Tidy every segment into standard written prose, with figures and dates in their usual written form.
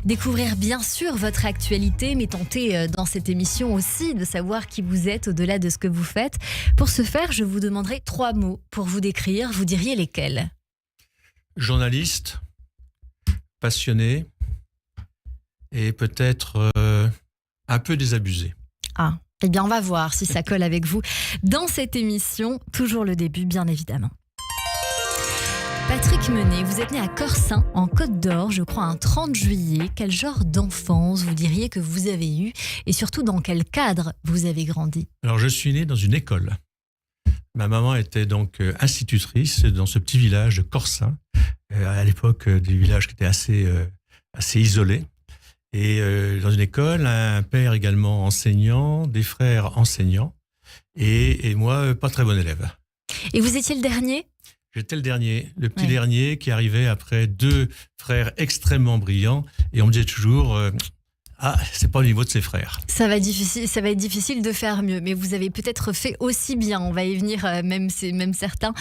découvrir bien sûr votre actualité, mais tenter dans cette émission aussi de savoir qui vous êtes au-delà de ce que vous faites. Pour ce faire, je vous demanderai 3 mots pour vous décrire. Vous diriez lesquels ? Journaliste, passionné et peut-être un peu désabusé. Ah, eh bien on va voir si ça colle avec vous dans cette émission. Toujours le début, bien évidemment. Patrick Menet, vous êtes né à Corsin, en Côte d'Or, je crois un 30 juillet. Quel genre d'enfance vous diriez que vous avez eu et surtout dans quel cadre vous avez grandi ? Alors je suis né dans une école. Ma maman était donc institutrice dans ce petit village de Corsin, à l'époque des villages qui étaient assez isolés. Et dans une école, un père également enseignant, des frères enseignants et moi pas très bon élève. Et vous étiez le dernier ? J'étais le dernier, le petit dernier qui arrivait après 2 frères extrêmement brillants. Et on me disait toujours, c'est pas au niveau de ses frères. Ça va être difficile de faire mieux, mais vous avez peut-être fait aussi bien. On va y venir, même certains.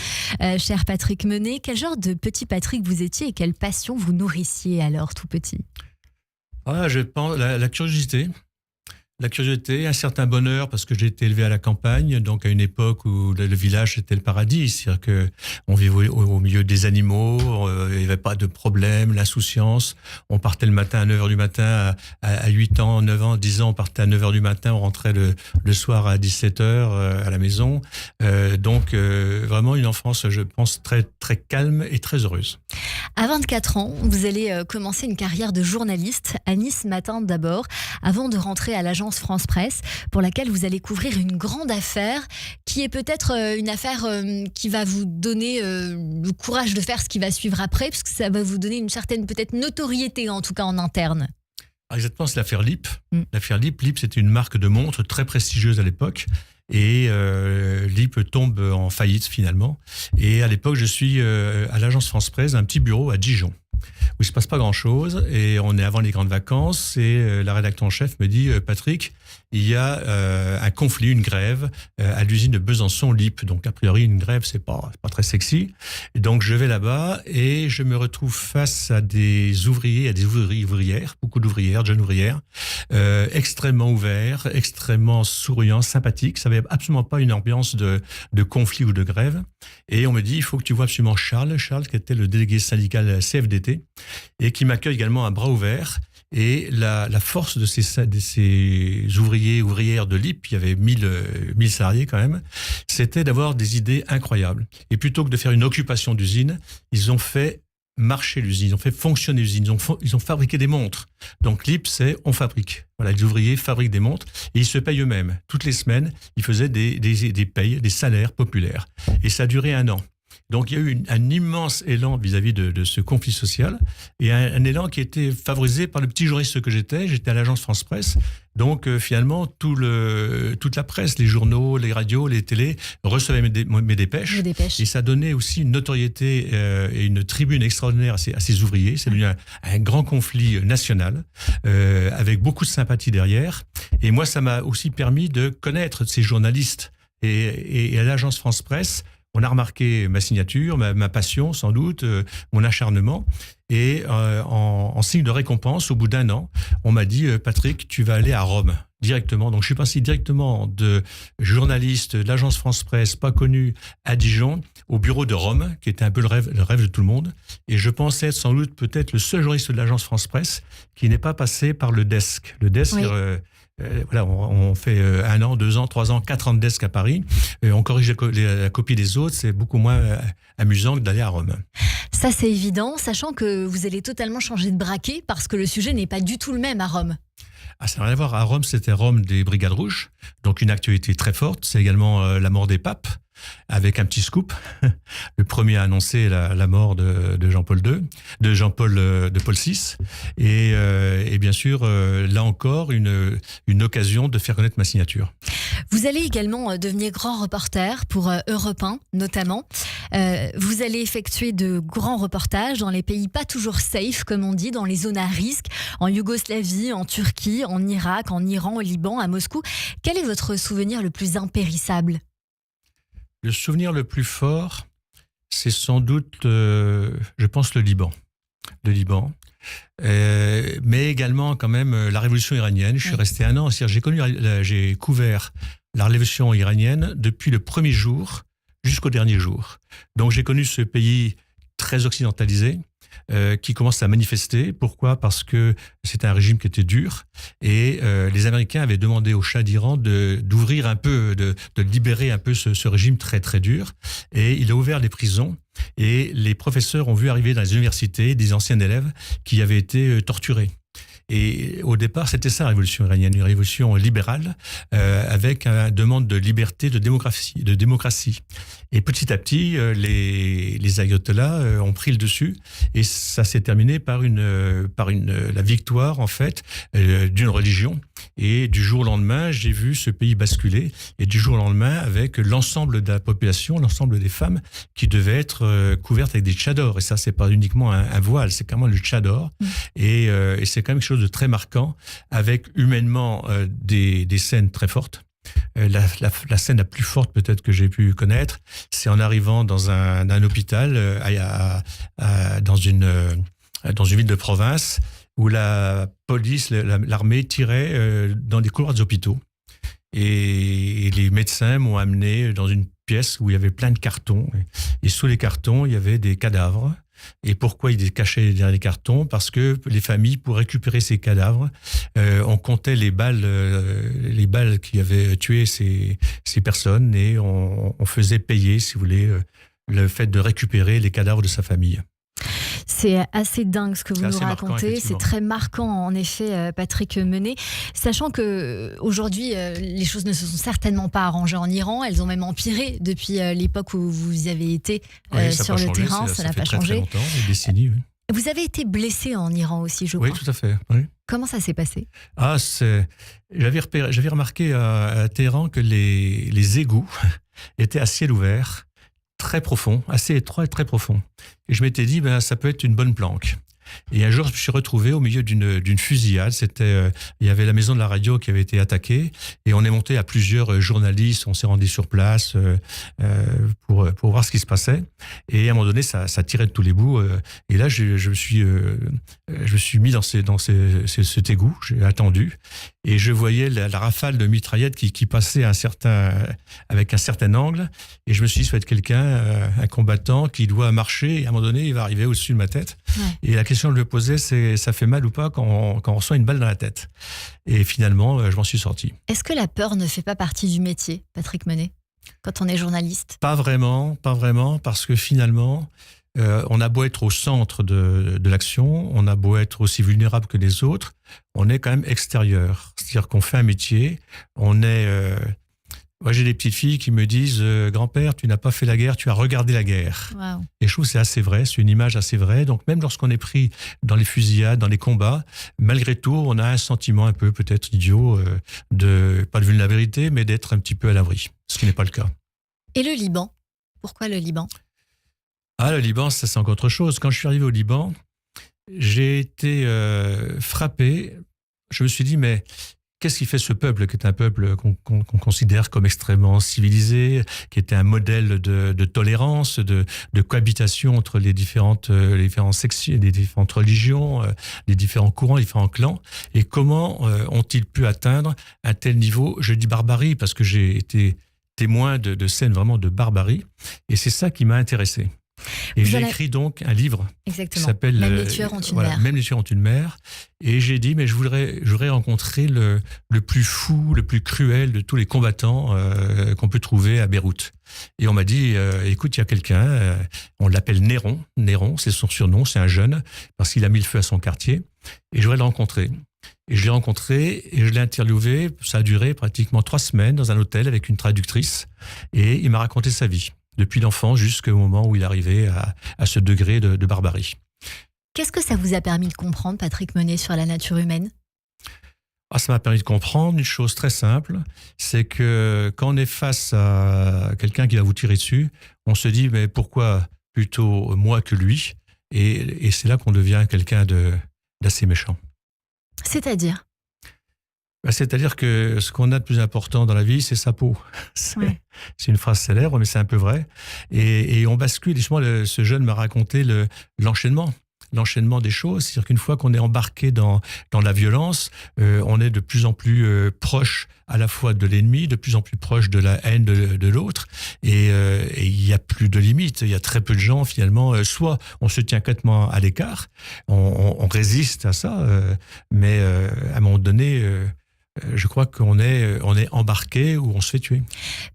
Cher Patrick Menet, quel genre de petit Patrick vous étiez et quelle passion vous nourrissiez alors tout petit ? Je pense la curiosité. La curiosité, un certain bonheur parce que j'ai été élevé à la campagne, donc à une époque où le village c'était le paradis, c'est-à-dire que on vivait au milieu des animaux, il n'y avait pas de problème, l'insouciance. On partait le matin à 9h du matin, à 8 ans, 9 ans, 10 ans, on partait à 9h du matin, on rentrait le soir à 17h à la maison. Donc vraiment une enfance, je pense, très, très calme et très heureuse. À 24 ans, vous allez commencer une carrière de journaliste à Nice Matin d'abord, avant de rentrer à l'agence France Presse, pour laquelle vous allez couvrir une grande affaire, qui est peut-être une affaire qui va vous donner le courage de faire ce qui va suivre après, parce que ça va vous donner une certaine peut-être notoriété, en tout cas en interne. Exactement, c'est l'affaire LIP. L'affaire LIP, c'était une marque de montres très prestigieuse à l'époque. Et LIP tombe en faillite finalement. Et à l'époque, je suis à l'agence France Presse, un petit bureau à Dijon, où il se passe pas grand-chose. Et on est avant les grandes vacances. Et la rédactrice en chef me dit, Patrick, il y a un conflit, une grève à l'usine de Besançon LIP. Donc a priori, une grève, c'est pas très sexy. Et donc je vais là-bas et je me retrouve face à des ouvriers, à des ouvrières, beaucoup d'ouvrières, de jeunes ouvrières, extrêmement ouverts, extrêmement souriants, sympathiques. Ça n'avait absolument pas une ambiance de conflit ou de grève. Et on me dit, il faut que tu vois absolument Charles qui était le délégué syndical CFDT et qui m'accueille également à bras ouverts. Et la force de ces ouvrières de LIP, il y avait 1000 salariés quand même, c'était d'avoir des idées incroyables. Et plutôt que de faire une occupation d'usine, ils ont fait marcher l'usine, ils ont fait fonctionner l'usine, ils ont fabriqué des montres. Donc LIP, c'est on fabrique. Voilà, les ouvriers fabriquent des montres et ils se payent eux-mêmes. Toutes les semaines, ils faisaient des payes, des salaires populaires. Et ça a duré 1 an. Donc il y a eu un immense élan vis-à-vis de ce conflit social et un élan qui était favorisé par le petit journaliste que j'étais. J'étais à l'agence France Presse. Donc finalement, toute la presse, les journaux, les radios, les télés recevaient mes dépêches. Et ça donnait aussi une notoriété et une tribune extraordinaire à ces ouvriers. C'est devenu un grand conflit national avec beaucoup de sympathie derrière. Et moi, ça m'a aussi permis de connaître ces journalistes. Et à l'agence France Presse, on a remarqué ma signature, ma passion sans doute, mon acharnement. Et en signe de récompense, au bout d'1 an, on m'a dit « Patrick, tu vas aller à Rome directement ». Donc je suis passé directement de journaliste de l'agence France Presse, pas connu, à Dijon, au bureau de Rome, qui était un peu le rêve de tout le monde. Et je pensais être sans doute peut-être le seul journaliste de l'agence France Presse qui n'est pas passé par le desk. Le desk, oui. Voilà, on fait 1 an, 2 ans, 3 ans, 4 ans de desk à Paris. On corrige la copie des autres. C'est beaucoup moins amusant que d'aller à Rome. Ça, c'est évident, sachant que vous allez totalement changer de braquet parce que le sujet n'est pas du tout le même à Rome. Ça n'a rien à voir. À Rome, c'était Rome des Brigades Rouges. Donc une actualité très forte. C'est également la mort des papes, avec un petit scoop. Le premier a annoncé la mort de Jean-Paul II, de Paul VI. Et bien sûr, là encore, une occasion de faire connaître ma signature. Vous allez également devenir grand reporter pour Europe 1, notamment. Vous allez effectuer de grands reportages dans les pays pas toujours safe, comme on dit, dans les zones à risque, en Yougoslavie, en Turquie, en Irak, en Iran, au Liban, à Moscou. Quel est votre souvenir le plus impérissable ? Le souvenir le plus fort, c'est sans doute, je pense, le Liban. Le Liban. mais également quand même la révolution iranienne. Je suis resté 1 an, c'est-à-dire j'ai couvert la révolution iranienne depuis le premier jour jusqu'au dernier jour. Donc j'ai connu ce pays très occidentalisé, qui commence à manifester. Pourquoi ? Parce que c'était un régime qui était dur et les Américains avaient demandé au Shah d'Iran d'ouvrir un peu, de libérer un peu ce régime très très dur. Et il a ouvert les prisons et les professeurs ont vu arriver dans les universités des anciens élèves qui avaient été torturés. Et au départ, c'était ça la révolution iranienne, une révolution libérale avec une demande de liberté, de démocratie. Et petit à petit, les ayatollahs ont pris le dessus et ça s'est terminé par la victoire en fait d'une religion. Et du jour au lendemain, j'ai vu ce pays basculer. Et du jour au lendemain, avec l'ensemble de la population, l'ensemble des femmes qui devaient être couvertes avec des tchadors. Et ça, c'est pas uniquement un voile, c'est carrément le tchador. Et c'est quand même quelque chose de très marquant, avec humainement des scènes très fortes. La scène la plus forte peut-être que j'ai pu connaître, c'est en arrivant dans un hôpital dans une ville de province où la police, l'armée tirait dans des couloirs des hôpitaux. Et les médecins m'ont amené dans une pièce où il y avait plein de cartons. Et sous les cartons, il y avait des cadavres. Et pourquoi ils cachaient derrière les cartons ? Parce que les familles, pour récupérer ces cadavres, on comptait les balles qui avaient tué ces personnes et on faisait payer, si vous voulez, le fait de récupérer les cadavres de sa famille. C'est assez dingue ce que vous nous racontez. C'est très marquant, en effet, Patrick Menet. Sachant qu'aujourd'hui, les choses ne se sont certainement pas arrangées en Iran. Elles ont même empiré depuis l'époque où vous avez été sur le terrain. Ça n'a pas changé. Très longtemps, des décennies, oui. Vous avez été blessé en Iran aussi, je crois. Oui, tout à fait. Oui. Comment ça s'est passé ? J'avais remarqué à Téhéran que les égouts étaient à ciel ouvert, très profond, assez étroit et très profond. Et je m'étais dit, ça peut être une bonne planque. Et un jour, je me suis retrouvé au milieu d'une fusillade. Il y avait la maison de la radio qui avait été attaquée et on est monté à plusieurs journalistes. On s'est rendu sur place pour voir ce qui se passait. Et à un moment donné, ça tirait de tous les bouts. Et là, je me suis mis dans cet égout. J'ai attendu et je voyais la rafale de mitraillettes qui passait avec un certain angle. Et je me suis dit, ça va être quelqu'un, un combattant qui doit marcher. Et à un moment donné, il va arriver au-dessus de ma tête. Ouais. Et la question que je me posais, c'est ça fait mal ou pas quand on reçoit une balle dans la tête ? Et finalement, je m'en suis sorti. Est-ce que la peur ne fait pas partie du métier, Patrick Menet, quand on est journaliste ? Pas vraiment, parce que finalement, on a beau être au centre de l'action, on a beau être aussi vulnérable que les autres, on est quand même extérieur. C'est-à-dire qu'on fait un métier, on est... Moi, j'ai des petites filles qui me disent « Grand-père, tu n'as pas fait la guerre, tu as regardé la guerre. Wow. » Et je trouve que c'est assez vrai, c'est une image assez vraie. Donc même lorsqu'on est pris dans les fusillades, dans les combats, malgré tout, on a un sentiment un peu peut-être idiot, pas de vulnérabilité, mais d'être un petit peu à l'abri, ce qui n'est pas le cas. Et le Liban ? Pourquoi le Liban ? Le Liban, ça c'est encore autre chose. Quand je suis arrivé au Liban, j'ai été frappé. Je me suis dit, mais... qu'est-ce qui fait ce peuple, qui est un peuple qu'on considère comme extrêmement civilisé, qui était un modèle de tolérance, de cohabitation entre les différentes sections, les différentes religions, les différents courants, les différents clans, et comment ont-ils pu atteindre un tel niveau ? Je dis barbarie parce que j'ai été témoin de scènes vraiment de barbarie, et c'est ça qui m'a intéressé. Et j'ai écrit donc un livre qui s'appelle Même les tueurs ont une mère. Même les tueurs ont une mère. Et j'ai dit, mais je voudrais rencontrer le plus fou, le plus cruel de tous les combattants qu'on peut trouver à Beyrouth. Et on m'a dit, écoute, il y a quelqu'un, on l'appelle Néron. Néron, c'est son surnom, c'est un jeune, parce qu'il a mis le feu à son quartier. Et je voudrais le rencontrer. Et je l'ai rencontré et je l'ai interviewé. Ça a duré pratiquement 3 semaines dans un hôtel avec une traductrice. Et il m'a raconté sa vie, depuis l'enfance jusqu'au moment où il arrivait à ce degré de barbarie. Qu'est-ce que ça vous a permis de comprendre, Patrick Menet, sur la nature humaine ? Ça m'a permis de comprendre une chose très simple, c'est que quand on est face à quelqu'un qui va vous tirer dessus, on se dit, mais pourquoi plutôt moi que lui ? Et c'est là qu'on devient quelqu'un d'assez méchant. C'est-à-dire ? C'est-à-dire que ce qu'on a de plus important dans la vie, c'est sa peau. C'est une phrase célèbre, mais c'est un peu vrai. Et on bascule. Justement, ce jeune m'a raconté l'enchaînement. l'enchaînement des choses. C'est-à-dire qu'une fois qu'on est embarqué dans la violence, on est de plus en plus proche à la fois de l'ennemi, de plus en plus proche de la haine de l'autre, et il n'y a plus de limites. Il y a très peu de gens, finalement, soit on se tient complètement à l'écart, on résiste à ça, mais à un moment donné, je crois qu'on est embarqué ou on se fait tuer.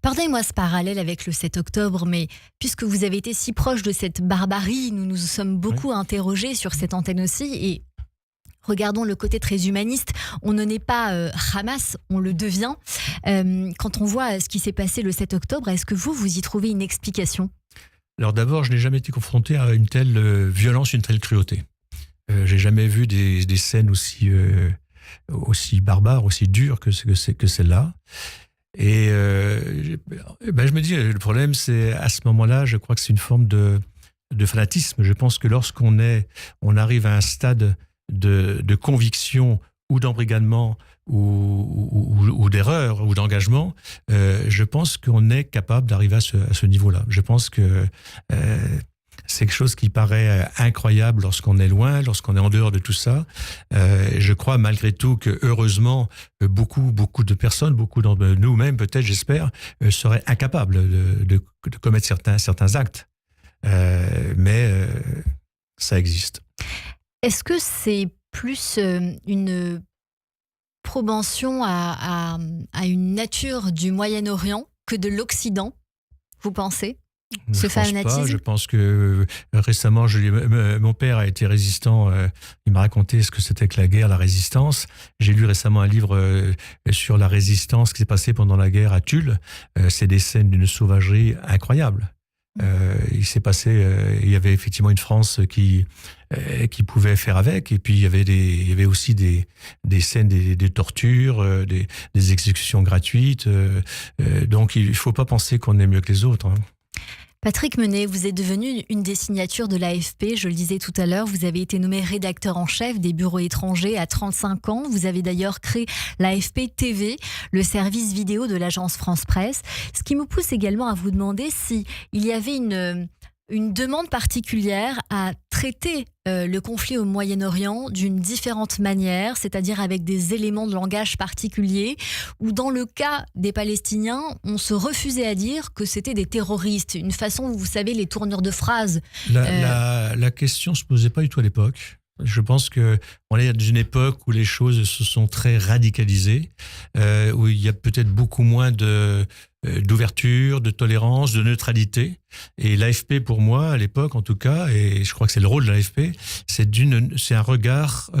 Pardonnez-moi ce parallèle avec le 7 octobre, mais puisque vous avez été si proche de cette barbarie, nous nous sommes beaucoup interrogés sur cette antenne aussi, et regardons le côté très humaniste. On ne naît pas Hamas, on le devient. Quand on voit ce qui s'est passé le 7 octobre, est-ce que vous y trouvez une explication ? Alors d'abord, je n'ai jamais été confronté à une telle violence, une telle cruauté. J'ai jamais vu des scènes aussi barbares, aussi dures que celle-là. Et je me dis, le problème, c'est à ce moment-là, je crois que c'est une forme de fanatisme. Je pense que lorsqu'on arrive à un stade de conviction ou d'embrigadement ou d'erreur ou d'engagement, je pense qu'on est capable d'arriver à ce niveau-là. Je pense que c'est quelque chose qui paraît incroyable lorsqu'on est loin, lorsqu'on est en dehors de tout ça. Je crois malgré tout que heureusement, beaucoup de personnes, beaucoup d'entre nous-mêmes, peut-être, j'espère, seraient incapables de commettre certains actes. Mais ça existe. Est-ce que c'est plus une propension à une nature du Moyen-Orient que de l'Occident, vous pensez ? Ce fanatisme ? Je pense que récemment, mon père a été résistant. Il m'a raconté ce que c'était que la guerre, la résistance. J'ai lu récemment un livre sur la résistance qui s'est passée pendant la guerre à Tulle. C'est des scènes d'une sauvagerie incroyable. Il s'est passé, il y avait effectivement une France qui pouvait faire avec, et puis il y avait aussi des scènes, des tortures, des exécutions gratuites. Donc il faut pas penser qu'on est mieux que les autres, hein. Patrick Menet, vous êtes devenu une des signatures de l'AFP, je le disais tout à l'heure, vous avez été nommé rédacteur en chef des bureaux étrangers à 35 ans. Vous avez d'ailleurs créé l'AFP TV, le service vidéo de l'agence France Presse. Ce qui me pousse également à vous demander s'il y avait une demande particulière à traiter le conflit au Moyen-Orient d'une différente manière, c'est-à-dire avec des éléments de langage particuliers, ou dans le cas des Palestiniens, on se refusait à dire que c'était des terroristes. Une façon, vous savez, les tournures de phrases. La question ne se posait pas du tout à l'époque. Je pense qu'on est dans une époque où les choses se sont très radicalisées, où il y a peut-être beaucoup moins d'ouverture, de tolérance, de neutralité. Et l'AFP, pour moi, à l'époque en tout cas, et je crois que c'est le rôle de l'AFP, c'est un regard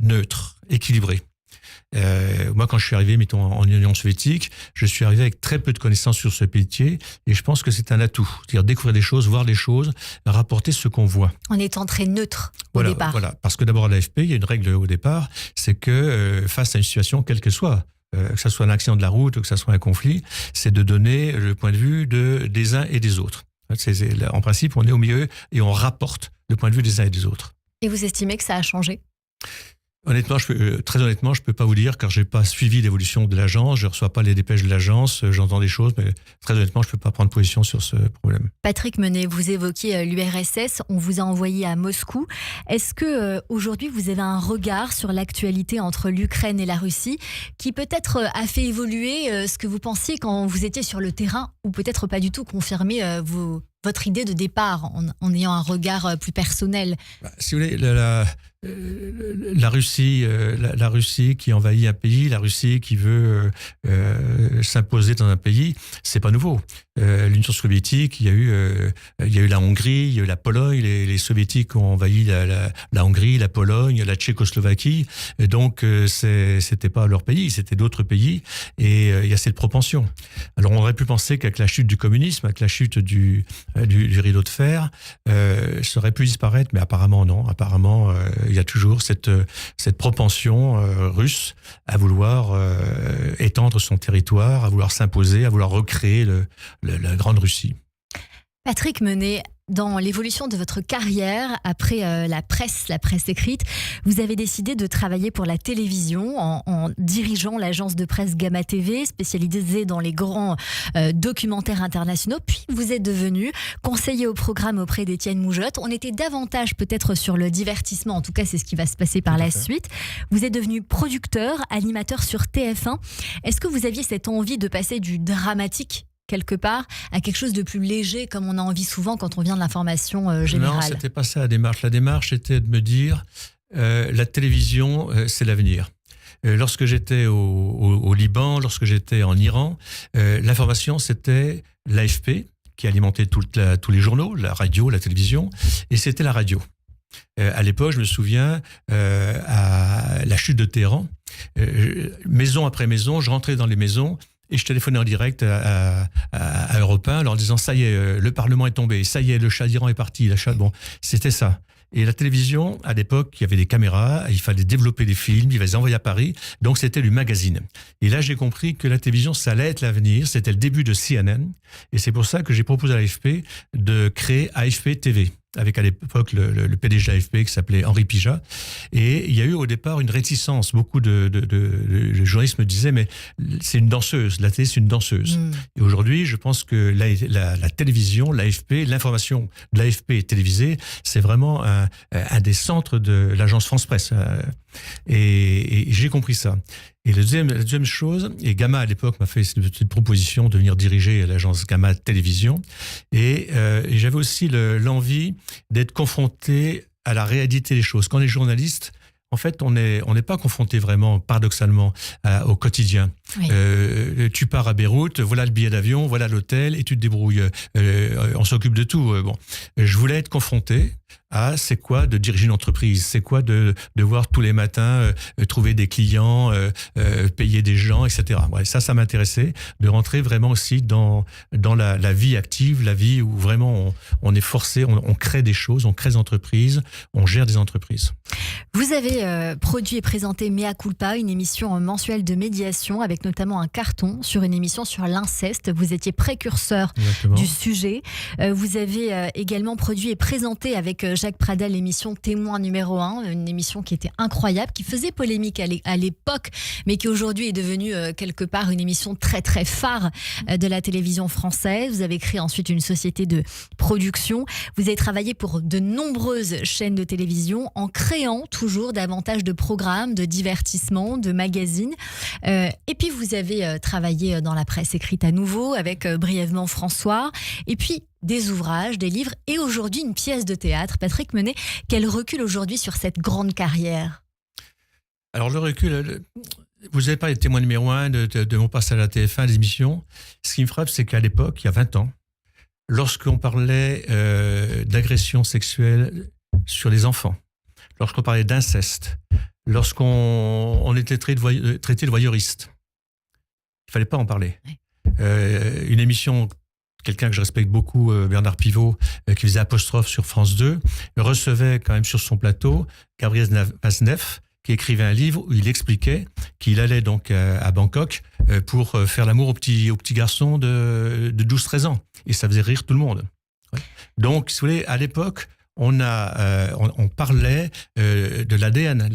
neutre, équilibré. Moi, quand je suis arrivé, mettons, en Union soviétique, je suis arrivé avec très peu de connaissances sur ce métier, et je pense que c'est un atout. C'est-à-dire découvrir des choses, voir des choses, rapporter ce qu'on voit. En étant très neutre au départ. Voilà, parce que d'abord à l'AFP, il y a une règle au départ, c'est que face à une situation, quelle que soit, que ce soit un accident de la route ou que ce soit un conflit, c'est de donner le point de vue des uns et des autres. En principe, on est au milieu et on rapporte le point de vue des uns et des autres. Et vous estimez que ça a changé ? Honnêtement, très honnêtement, je peux pas vous dire, car j'ai pas suivi l'évolution de l'agence, je reçois pas les dépêches de l'agence, j'entends des choses, mais très honnêtement, je peux pas prendre position sur ce problème. Patrick Menet, vous évoquiez l'URSS, on vous a envoyé à Moscou. Est-ce que aujourd'hui vous avez un regard sur l'actualité entre l'Ukraine et la Russie, qui peut-être a fait évoluer ce que vous pensiez quand vous étiez sur le terrain, ou peut-être pas du tout confirmer votre idée de départ en ayant un regard plus personnel? Si vous voulez, la Russie qui envahit un pays, la Russie qui veut s'imposer dans un pays, c'est pas nouveau. L'Union soviétique, il y a eu la Hongrie, il y a eu la Pologne, les soviétiques ont envahi la Hongrie, la Pologne, la Tchécoslovaquie, et donc c'était pas leur pays, c'était d'autres pays, et il y a cette propension. Alors on aurait pu penser qu'avec la chute du communisme, avec la chute du rideau de fer, ça aurait pu disparaître, mais apparemment non. Apparemment, il y a toujours cette propension russe à vouloir étendre son territoire, à vouloir s'imposer, à vouloir recréer la grande Russie. Patrick Menet, dans l'évolution de votre carrière, après la presse écrite, vous avez décidé de travailler pour la télévision en dirigeant l'agence de presse Gamma TV, spécialisée dans les grands documentaires internationaux. Puis vous êtes devenu conseiller au programme auprès d'Étienne Moujotte. On était davantage peut-être sur le divertissement, en tout cas c'est ce qui va se passer par la suite. Vous êtes devenu producteur, animateur sur TF1. Est-ce que vous aviez cette envie de passer du dramatique quelque part, à quelque chose de plus léger, comme on a envie souvent quand on vient de l'information générale? Non, c'était pas ça la démarche. La démarche était de me dire, la télévision, c'est l'avenir. Lorsque j'étais au Liban, lorsque j'étais en Iran, l'information, c'était l'AFP, qui alimentait tous les journaux, la radio, la télévision, et c'était la radio. À l'époque, je me souviens, à la chute de Téhéran, maison après maison, je rentrais dans les maisons, et je téléphonais en direct à Europe 1 en leur disant « ça y est, le Parlement est tombé, ça y est, le Shah d'Iran est parti ». Bon, c'était ça. Et la télévision, à l'époque, il y avait des caméras, il fallait développer des films, il fallait les envoyer à Paris, donc c'était du magazine. Et là, j'ai compris que la télévision, ça allait être l'avenir, c'était le début de CNN, et c'est pour ça que j'ai proposé à l'AFP de créer AFP TV, avec à l'époque le PDG de l'AFP qui s'appelait Henri Pijat. Et il y a eu au départ une réticence. Beaucoup de journalistes me disaient, mais c'est une danseuse, la télé c'est une danseuse. Et aujourd'hui, je pense que la télévision, l'AFP, l'information de l'AFP télévisée, c'est vraiment un des centres de l'agence France Presse. Et j'ai compris ça. Et la deuxième chose, et Gamma à l'époque m'a fait cette petite proposition de venir diriger l'agence Gamma Télévision, et j'avais aussi l'envie d'être confronté à la réalité des choses. Quand on est journaliste, en fait, on n'est pas confronté vraiment, paradoxalement, au quotidien. Oui. Tu pars à Beyrouth, voilà le billet d'avion, voilà l'hôtel, et tu te débrouilles. On s'occupe de tout. Bon, je voulais être confronté à c'est quoi de diriger une entreprise, c'est quoi de devoir tous les matins trouver des clients, payer des gens, etc. Ouais, ça m'intéressait, de rentrer vraiment aussi dans la vie active, la vie où vraiment on est forcé, on crée des choses, on crée des entreprises, on gère des entreprises. Vous avez produit et présenté Mea Culpa, une émission mensuelle de médiation avec notamment un carton sur une émission sur l'inceste. Vous étiez précurseur du sujet. Vous avez également produit et présenté avec Jacques Pradel l'émission Témoin numéro 1, une émission qui était incroyable, qui faisait polémique à l'époque, mais qui aujourd'hui est devenue quelque part une émission très très phare de la télévision française. Vous avez créé ensuite une société de production. Vous avez travaillé pour de nombreuses chaînes de télévision en créant toujours davantage de programmes, de divertissements, de magazines. Et puis vous avez travaillé dans la presse écrite à nouveau avec brièvement François. Et puis des ouvrages, des livres et aujourd'hui une pièce de théâtre. Patrick Menet, quel recul aujourd'hui sur cette grande carrière? Alors le recul, vous avez parlé de Témoin numéro 1, de mon passage à la TF1, des émissions. Ce qui me frappe, c'est qu'à l'époque, il y a 20 ans, lorsqu'on parlait d'agression sexuelle sur les enfants, lorsqu'on parlait d'inceste, lorsqu'on était traité de voyeuriste, il ne fallait pas en parler. Une émission, quelqu'un que je respecte beaucoup, Bernard Pivot, qui faisait Apostrophe sur France 2, recevait quand même sur son plateau Gabriel Vasnev, qui écrivait un livre où il expliquait qu'il allait donc à Bangkok pour faire l'amour au petit garçon de 12-13 ans. Et ça faisait rire tout le monde. Donc, si vous voulez, à l'époque, on parlait de l'ADN,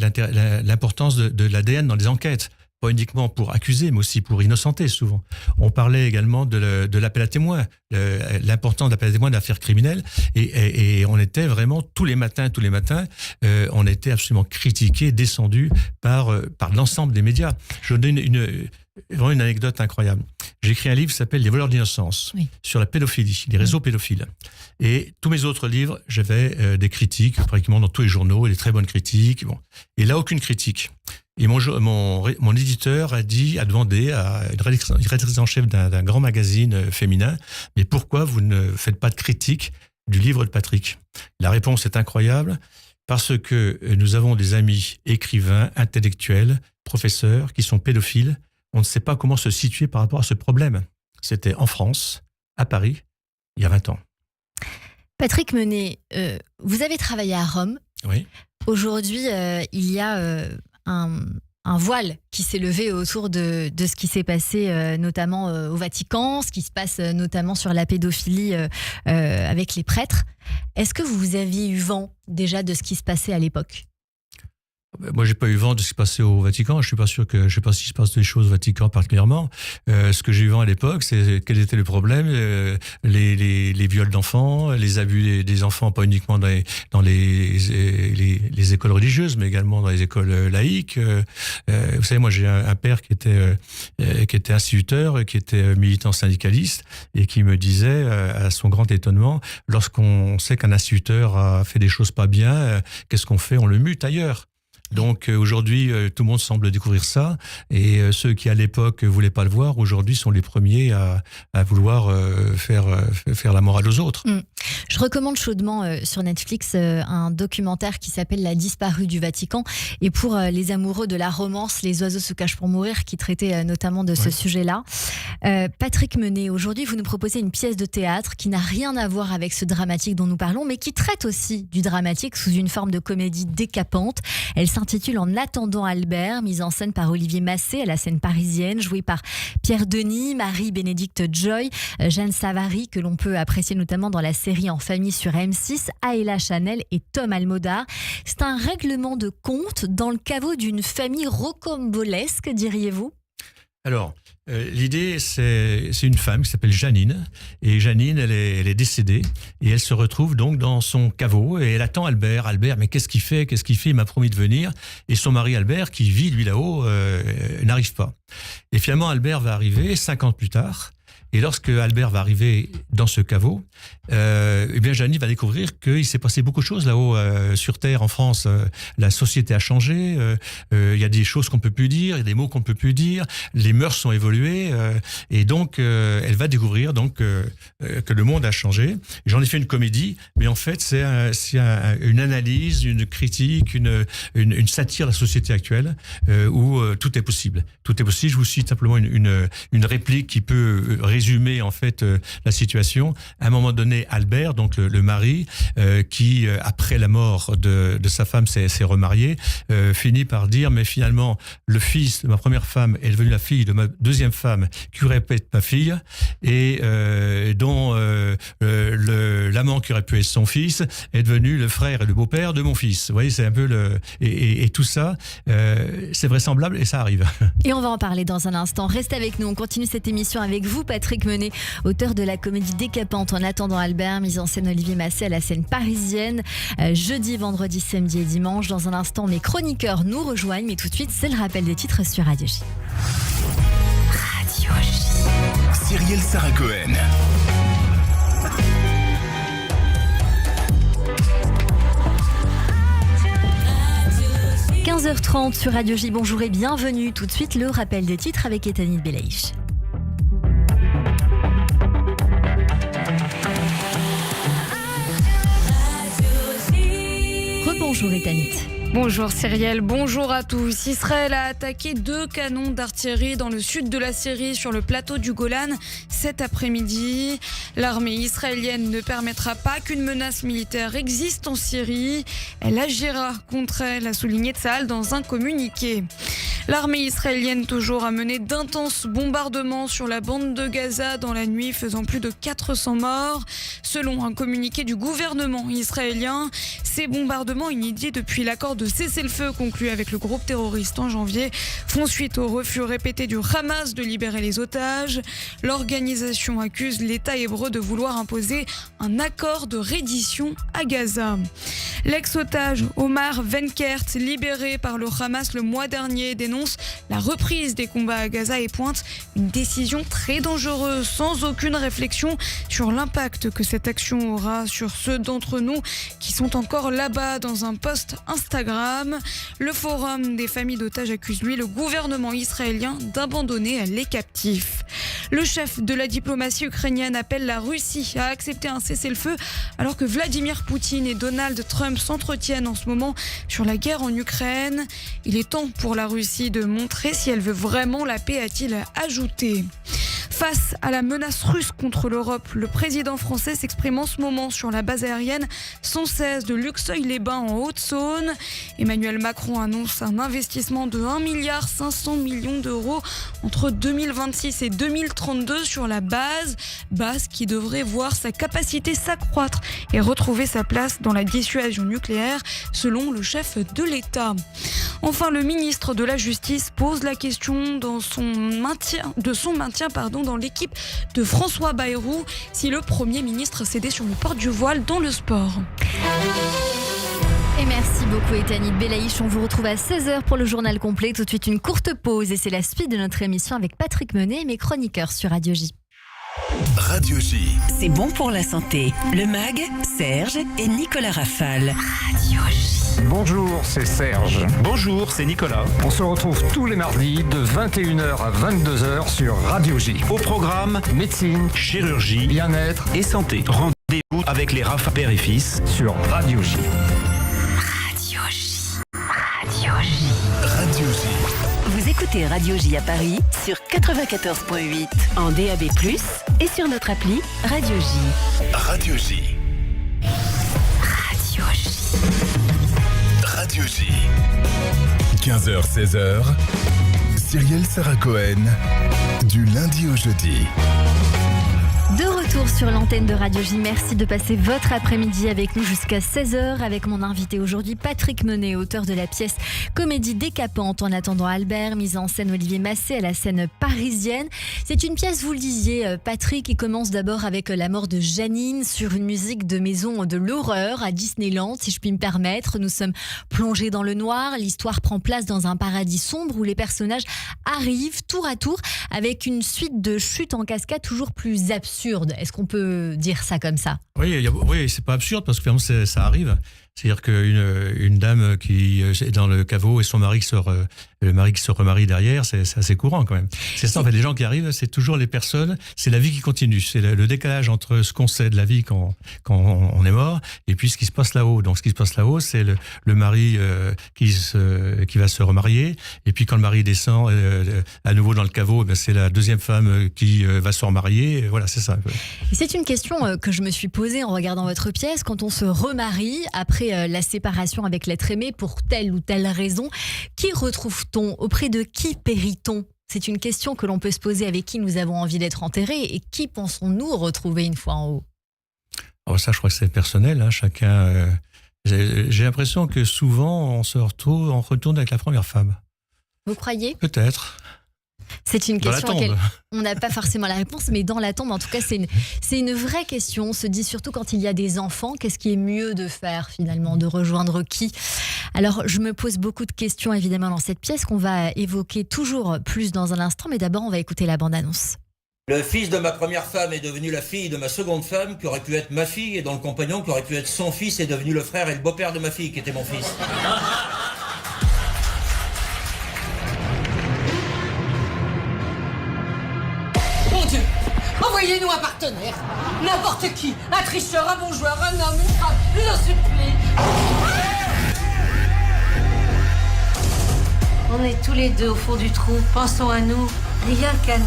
l'importance de l'ADN dans les enquêtes. Pas uniquement pour accuser, mais aussi pour innocenter souvent. On parlait également de l'appel à témoins, l'importance de l'appel à témoins d'affaires criminelles, et on était vraiment tous les matins, on était absolument critiqués, descendus par l'ensemble des médias. Je vous donne vraiment une anecdote incroyable. J'ai écrit un livre qui s'appelle Les voleurs d'innocence, sur la pédophilie, les réseaux pédophiles. Et tous mes autres livres, j'avais des critiques, pratiquement dans tous les journaux, et des très bonnes critiques. Bon. Et là, aucune critique. Et mon éditeur a demandé à une rédactrice en chef d'un grand magazine féminin, mais pourquoi vous ne faites pas de critique du livre de Patrick? La réponse est incroyable, parce que nous avons des amis écrivains, intellectuels, professeurs qui sont pédophiles. On ne sait pas comment se situer par rapport à ce problème. C'était en France, à Paris, il y a 20 ans. Patrick Menet, vous avez travaillé à Rome. Oui. Aujourd'hui, il y a un un voile qui s'est levé autour de ce qui s'est passé notamment au Vatican, ce qui se passe notamment sur la pédophilie avec les prêtres. Est-ce que vous aviez eu vent déjà de ce qui se passait à l'époque ? Moi, j'ai pas eu vent de ce qui se passait au Vatican. Je sais pas s'il se passe des choses au Vatican particulièrement. Ce que j'ai eu vent à l'époque, c'est quel était le problème, les viols d'enfants, les abus des enfants, pas uniquement dans les écoles religieuses, mais également dans les écoles laïques. Vous savez, moi, j'ai un père qui était instituteur, qui était militant syndicaliste, et qui me disait, à son grand étonnement, lorsqu'on sait qu'un instituteur a fait des choses pas bien, qu'est-ce qu'on fait ? On le mute ailleurs. Donc aujourd'hui, tout le monde semble découvrir ça, et ceux qui à l'époque voulaient pas le voir, aujourd'hui sont les premiers à vouloir faire la morale aux autres. Je recommande chaudement sur Netflix un documentaire qui s'appelle La disparue du Vatican, et pour les amoureux de la romance, Les oiseaux se cachent pour mourir, qui traitait notamment de ce sujet-là. Patrick Menet, aujourd'hui vous nous proposez une pièce de théâtre qui n'a rien à voir avec ce dramatique dont nous parlons, mais qui traite aussi du dramatique sous une forme de comédie décapante. Elle s'intitule En attendant Albert, mise en scène par Olivier Massé à la scène parisienne, jouée par Pierre Denis, Marie-Bénédicte Joy, Jeanne Savary, que l'on peut apprécier notamment dans la série En famille sur M6, Aéla Chanel et Tom Almodar. C'est un règlement de compte dans le caveau d'une famille rocambolesque, diriez-vous ? Alors, l'idée, c'est une femme qui s'appelle Janine. Et Janine, elle est décédée. Et elle se retrouve donc dans son caveau. Et elle attend Albert. Albert, mais qu'est-ce qu'il fait ? Il m'a promis de venir. Et son mari Albert, qui vit lui là-haut, n'arrive pas. Et finalement, Albert va arriver 5 ans plus tard. Et lorsque Albert va arriver dans ce caveau, eh bien Janine va découvrir qu'il s'est passé beaucoup de choses là-haut sur Terre, en France. La société a changé, il y a des choses qu'on peut plus dire, il y a des mots qu'on peut plus dire, les mœurs sont évoluées, et donc elle va découvrir donc que le monde a changé. J'en ai fait une comédie, mais en fait c'est une analyse, une critique, une satire de la société actuelle où tout est possible. Tout est possible. Je vous cite simplement une réplique qui peut résumer en fait la situation. À un moment donné, Albert, donc le mari, qui après la mort de sa femme s'est remarié, finit par dire mais finalement le fils de ma première femme est devenu la fille de ma deuxième femme, qui aurait pu être ma fille, et dont l'amant qui aurait pu être son fils est devenu le frère et le beau-père de mon fils. Vous voyez, c'est un peu et tout ça, c'est vraisemblable et ça arrive. Et on va en parler dans un instant. Restez avec nous, on continue cette émission avec vous, Patrick Menet, auteur de la comédie décapante En attendant Albert, mise en scène Olivier Massé à la scène parisienne, jeudi, vendredi, samedi et dimanche. Dans un instant, mes chroniqueurs nous rejoignent, mais tout de suite, c'est le rappel des titres sur Radio J. Radio J. Cyrielle Sarah-Cohen. 15h30 sur Radio J. Bonjour et bienvenue. Tout de suite, le rappel des titres avec Etanit Belaïch. Rebonjour Etanit. Bonjour Cyrielle, bonjour à tous. Israël a attaqué 2 canons d'artillerie dans le sud de la Syrie sur le plateau du Golan cet après-midi. L'armée israélienne ne permettra pas qu'une menace militaire existe en Syrie. Elle agira contre elle, a souligné Tsahal dans un communiqué. L'armée israélienne toujours a mené d'intenses bombardements sur la bande de Gaza dans la nuit, faisant plus de 400 morts. Selon un communiqué du gouvernement israélien, ces bombardements inédits depuis l'accord de cessez-le-feu conclu avec le groupe terroriste en janvier font suite au refus répété du Hamas de libérer les otages. L'organisation accuse l'État hébreu de vouloir imposer un accord de reddition à Gaza. L'ex-otage Omar Venkert, libéré par le Hamas le mois dernier, dénonce la reprise des combats à Gaza et pointe une décision très dangereuse, sans aucune réflexion sur l'impact que cette action aura sur ceux d'entre nous qui sont encore là-bas. Dans un post Instagram, le Forum des familles d'otages accuse le gouvernement israélien d'abandonner les captifs. Le chef de la diplomatie ukrainienne appelle la Russie à accepter un cessez-le-feu alors que Vladimir Poutine et Donald Trump s'entretiennent en ce moment sur la guerre en Ukraine. Il est temps pour la Russie de montrer si elle veut vraiment la paix, a-t-il ajouté. Face à la menace russe contre l'Europe, le président français s'exprime en ce moment sur la base aérienne 116 de Luxeuil-les-Bains en Haute-Saône. Emmanuel Macron annonce un investissement de 1,5 milliard d'euros entre 2026 et 2032 sur la base qui devrait voir sa capacité s'accroître et retrouver sa place dans la dissuasion nucléaire, selon le chef de l'État. Enfin, le ministre de la Justice pose la question de son maintien dans l'équipe de François Bayrou si le Premier ministre cédait sur le port du voile dans le sport. Et merci beaucoup Etani Belaïch. On vous retrouve à 16h pour le journal complet. Tout de suite une courte pause et c'est la suite de notre émission avec Patrick Menet et mes chroniqueurs sur Radio J. Radio J. C'est bon pour la santé. Le MAG, Serge et Nicolas Rafale. Radio J. Bonjour, c'est Serge. Bonjour, c'est Nicolas. On se retrouve tous les mardis de 21h à 22h sur Radio J. Au programme, médecine, chirurgie, bien-être et santé. Rendez-vous avec les Rafale père et fils sur Radio J. Radio J. Radio J. Radio J. Vous écoutez Radio J à Paris sur 94.8 en DAB+, et sur notre appli Radio J. Radio J. Radio J. Radio J. 15h, 16h. Cyrielle Sarah Cohen. Du lundi au jeudi. De retour sur l'antenne de Radio J. Merci de passer votre après-midi avec nous jusqu'à 16h avec mon invité aujourd'hui, Patrick Menet, auteur de la pièce Comédie décapante en attendant Albert, mise en scène Olivier Massé à la scène parisienne. C'est une pièce, vous le disiez, Patrick, qui commence d'abord avec la mort de Janine sur une musique de maison de l'horreur à Disneyland, si je puis me permettre. Nous sommes plongés dans le noir. L'histoire prend place dans un paradis sombre où les personnages arrivent tour à tour avec une suite de chutes en cascade toujours plus absurdes. Est-ce qu'on peut dire ça comme ça ? Oui, c'est pas absurde parce que finalement ça arrive. C'est-à-dire qu'une dame qui est dans le caveau et son mari le mari qui se remarie derrière, c'est assez courant quand même. C'est ça, en fait, les gens qui arrivent, c'est toujours les personnes, c'est la vie qui continue. C'est le décalage entre ce qu'on sait de la vie quand on est mort et puis ce qui se passe là-haut. Donc ce qui se passe là-haut, c'est le mari qui va se remarier, et puis quand le mari descend à nouveau dans le caveau, c'est la deuxième femme qui va se remarier. Et voilà, c'est ça. Et c'est une question que je me suis posée en regardant votre pièce. Quand on se remarie après la séparation avec l'être aimé pour telle ou telle raison, qui retrouve-t-on ? Auprès de qui périt-on ? C'est une question que l'on peut se poser. Avec qui nous avons envie d'être enterrés et qui pensons-nous retrouver une fois en haut ? Alors ça, je crois que c'est personnel. Chacun. J'ai l'impression que souvent on retourne avec la première femme. Vous croyez ? Peut-être. C'est une question à laquelle on n'a pas forcément la réponse, mais dans la tombe, en tout cas, c'est une vraie question. On se dit surtout quand il y a des enfants, qu'est-ce qui est mieux de faire finalement, de rejoindre qui ? Alors, je me pose beaucoup de questions évidemment dans cette pièce qu'on va évoquer toujours plus dans un instant, mais d'abord, on va écouter la bande-annonce. Le fils de ma première femme est devenu la fille de ma seconde femme, qui aurait pu être ma fille, et dont le compagnon, qui aurait pu être son fils, est devenu le frère et le beau-père de ma fille, qui était mon fils. Envoyez-nous un partenaire, n'importe qui, un tricheur, un bon joueur, un homme, une femme, je vous en supplie. On est tous les deux au fond du trou, pensons à nous, rien qu'à nous.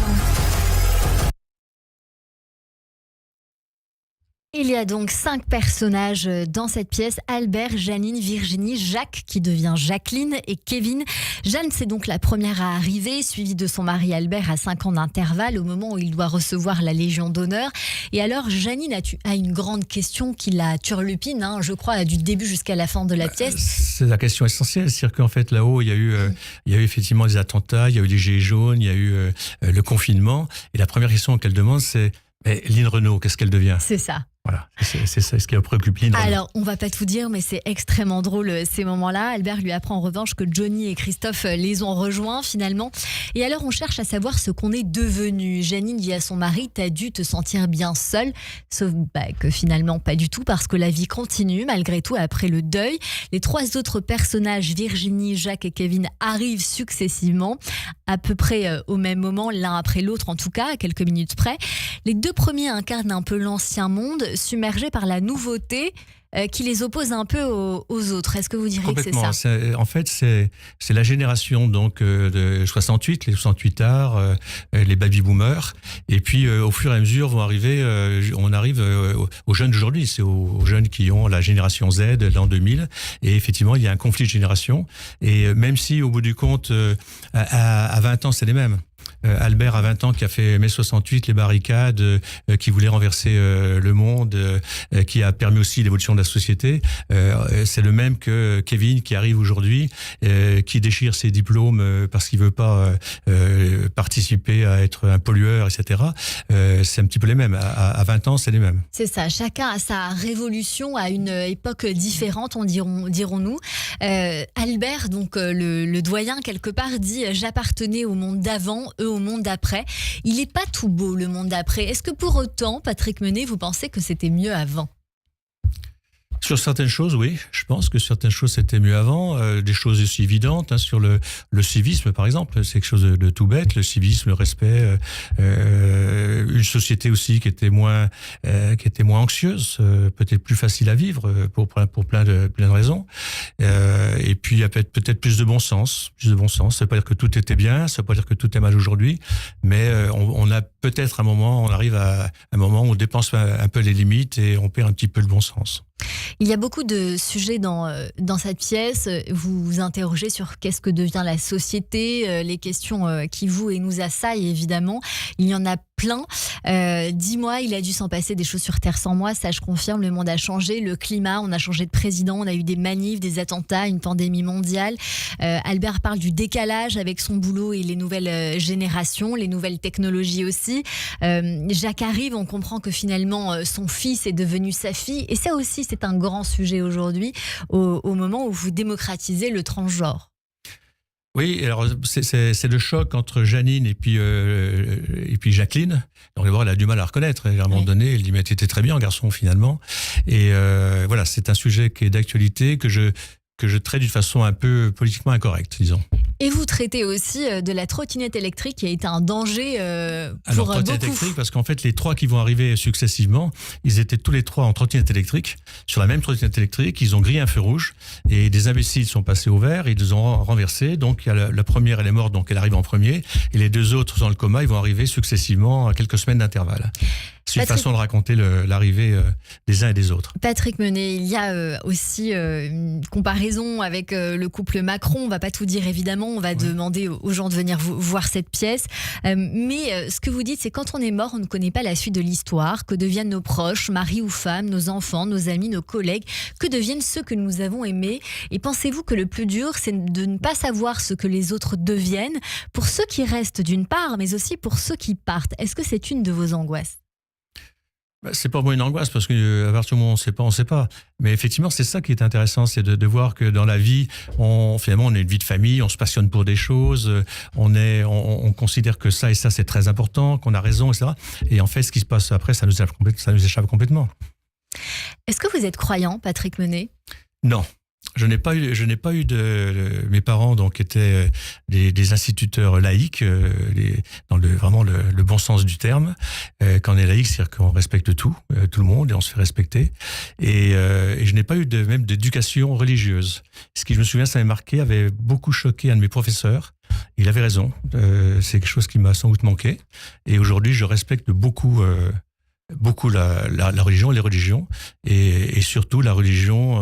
Il y a donc 5 personnages dans cette pièce. Albert, Janine, Virginie, Jacques qui devient Jacqueline et Kevin. Jeanne, c'est donc la première à arriver, suivie de son mari Albert à 5 ans d'intervalle au moment où il doit recevoir la Légion d'honneur. Et alors, Janine a une grande question qui la turlupine, je crois, du début jusqu'à la fin de la pièce. C'est la question essentielle. C'est-à-dire qu'en fait, là-haut, il y a eu effectivement des attentats, il y a eu les gilets jaunes, il y a eu le confinement. Et la première question qu'elle demande, c'est Lynn Renaud, qu'est-ce qu'elle devient ? C'est ça. Voilà, c'est ce qui préoccupe Lynn. Alors, on va pas tout dire, mais c'est extrêmement drôle ces moments-là. Albert lui apprend en revanche que Johnny et Christophe les ont rejoints finalement. Et alors, on cherche à savoir ce qu'on est devenu. Janine dit à son mari, t'as dû te sentir bien seule. Sauf que finalement, pas du tout, parce que la vie continue malgré tout après le deuil. Les 3 autres personnages, Virginie, Jacques et Kevin, arrivent successivement, à peu près au même moment, l'un après l'autre en tout cas, à quelques minutes près. Les 2 premiers incarnent un peu l'ancien monde, submergés par la nouveauté. qui les oppose un peu aux autres. Est-ce que vous diriez que c'est ça? En fait, c'est la génération donc de 68, les 68ards, les baby-boomers. Et puis, au fur et à mesure, on arrive aux jeunes d'aujourd'hui. C'est aux jeunes qui ont la génération Z, l'an 2000. Et effectivement, il y a un conflit de génération. Et même si, au bout du compte, à 20 ans, c'est les mêmes. Albert, à 20 ans, qui a fait mai 68, les barricades, qui voulait renverser le monde, qui a permis aussi l'évolution de la société. C'est le même que Kevin, qui arrive aujourd'hui, qui déchire ses diplômes parce qu'il veut pas participer à être un pollueur, etc. C'est un petit peu les mêmes. À 20 ans, c'est les mêmes. C'est ça. Chacun a sa révolution à une époque différente, dirons-nous. Albert, donc le doyen, quelque part, dit « J'appartenais au monde d'avant, eux au monde d'après ». Il n'est pas tout beau, le monde d'après. Est-ce que pour autant, Patrick Menet, vous pensez que c'était mieux avant ? Sur certaines choses, oui. Je pense que certaines choses, c'était mieux avant. Des choses aussi évidentes, sur le civisme, par exemple. C'est quelque chose de tout bête. Le civisme, le respect. Une société aussi qui était moins anxieuse, peut-être plus facile à vivre pour plein de raisons. Et puis, il y a peut-être plus de bon sens. Ça ne veut pas dire que tout était bien. Ça ne veut pas dire que tout est mal aujourd'hui. Mais on a peut-être on arrive à un moment où on dépense un peu les limites et on perd un petit peu le bon sens. Il y a beaucoup de sujets dans cette pièce. Vous vous interrogez sur qu'est-ce que devient la société, les questions qui vous et nous assaillent, évidemment. Il y en a plein. 10 mois, il a dû s'en passer des choses sur Terre sans moi, ça je confirme, le monde a changé, le climat, on a changé de président, on a eu des manifs, des attentats, une pandémie mondiale. Albert parle du décalage avec son boulot et les nouvelles générations, les nouvelles technologies aussi. Jacques arrive, on comprend que finalement son fils est devenu sa fille, et ça aussi c'est un grand sujet aujourd'hui, au moment où vous démocratisez le transgenre. Oui, alors c'est le choc entre Janine et puis Jacqueline. Donc d'abord, elle a du mal à reconnaître. À un moment donné, elle dit mais t'étais très bien garçon finalement. Et voilà, c'est un sujet qui est d'actualité que je traite d'une façon un peu politiquement incorrecte, disons. Et vous traitez aussi de la trottinette électrique qui a été un danger pour trottinette beaucoup. Électrique, parce qu'en fait, les trois qui vont arriver successivement, ils étaient tous les trois en trottinette électrique, sur la même trottinette électrique, ils ont grillé un feu rouge, et des imbéciles sont passés au vert, et ils les ont renversés, donc il y a la première, elle est morte, donc elle arrive en premier, et les deux autres dans le coma, ils vont arriver successivement à quelques semaines d'intervalle. C'est une façon de raconter l'arrivée des uns et des autres. Patrick Menet, il y a aussi une comparaison avec le couple Macron. On ne va pas tout dire évidemment, on va demander aux gens de venir voir cette pièce. Mais ce que vous dites, c'est quand on est mort, on ne connaît pas la suite de l'histoire. Que deviennent nos proches, mari ou femme, nos enfants, nos amis, nos collègues? Que deviennent ceux que nous avons aimés? Et pensez-vous que le plus dur, c'est de ne pas savoir ce que les autres deviennent, pour ceux qui restent d'une part, mais aussi pour ceux qui partent? Est-ce que c'est une de vos angoisses? C'est pas moi une angoisse, parce qu'à partir du moment où on sait pas. Mais effectivement, c'est ça qui est intéressant, c'est de voir que dans la vie, finalement, on a une vie de famille, on se passionne pour des choses, on considère que ça et ça, c'est très important, qu'on a raison, etc. Et en fait, ce qui se passe après, ça nous échappe complètement. Est-ce que vous êtes croyant, Patrick Menet? Non. Je n'ai pas eu mes parents donc étaient des instituteurs laïcs dans vraiment le bon sens du terme. Quand on est laïque, c'est-à-dire qu'on respecte tout le monde et on se fait respecter. Et je n'ai pas eu même d'éducation religieuse. Ce qui, je me souviens, ça m'avait marqué, avait beaucoup choqué un de mes professeurs. Il avait raison. C'est quelque chose qui m'a sans doute manqué. Et aujourd'hui, je respecte beaucoup la religion et les religions, et surtout la religion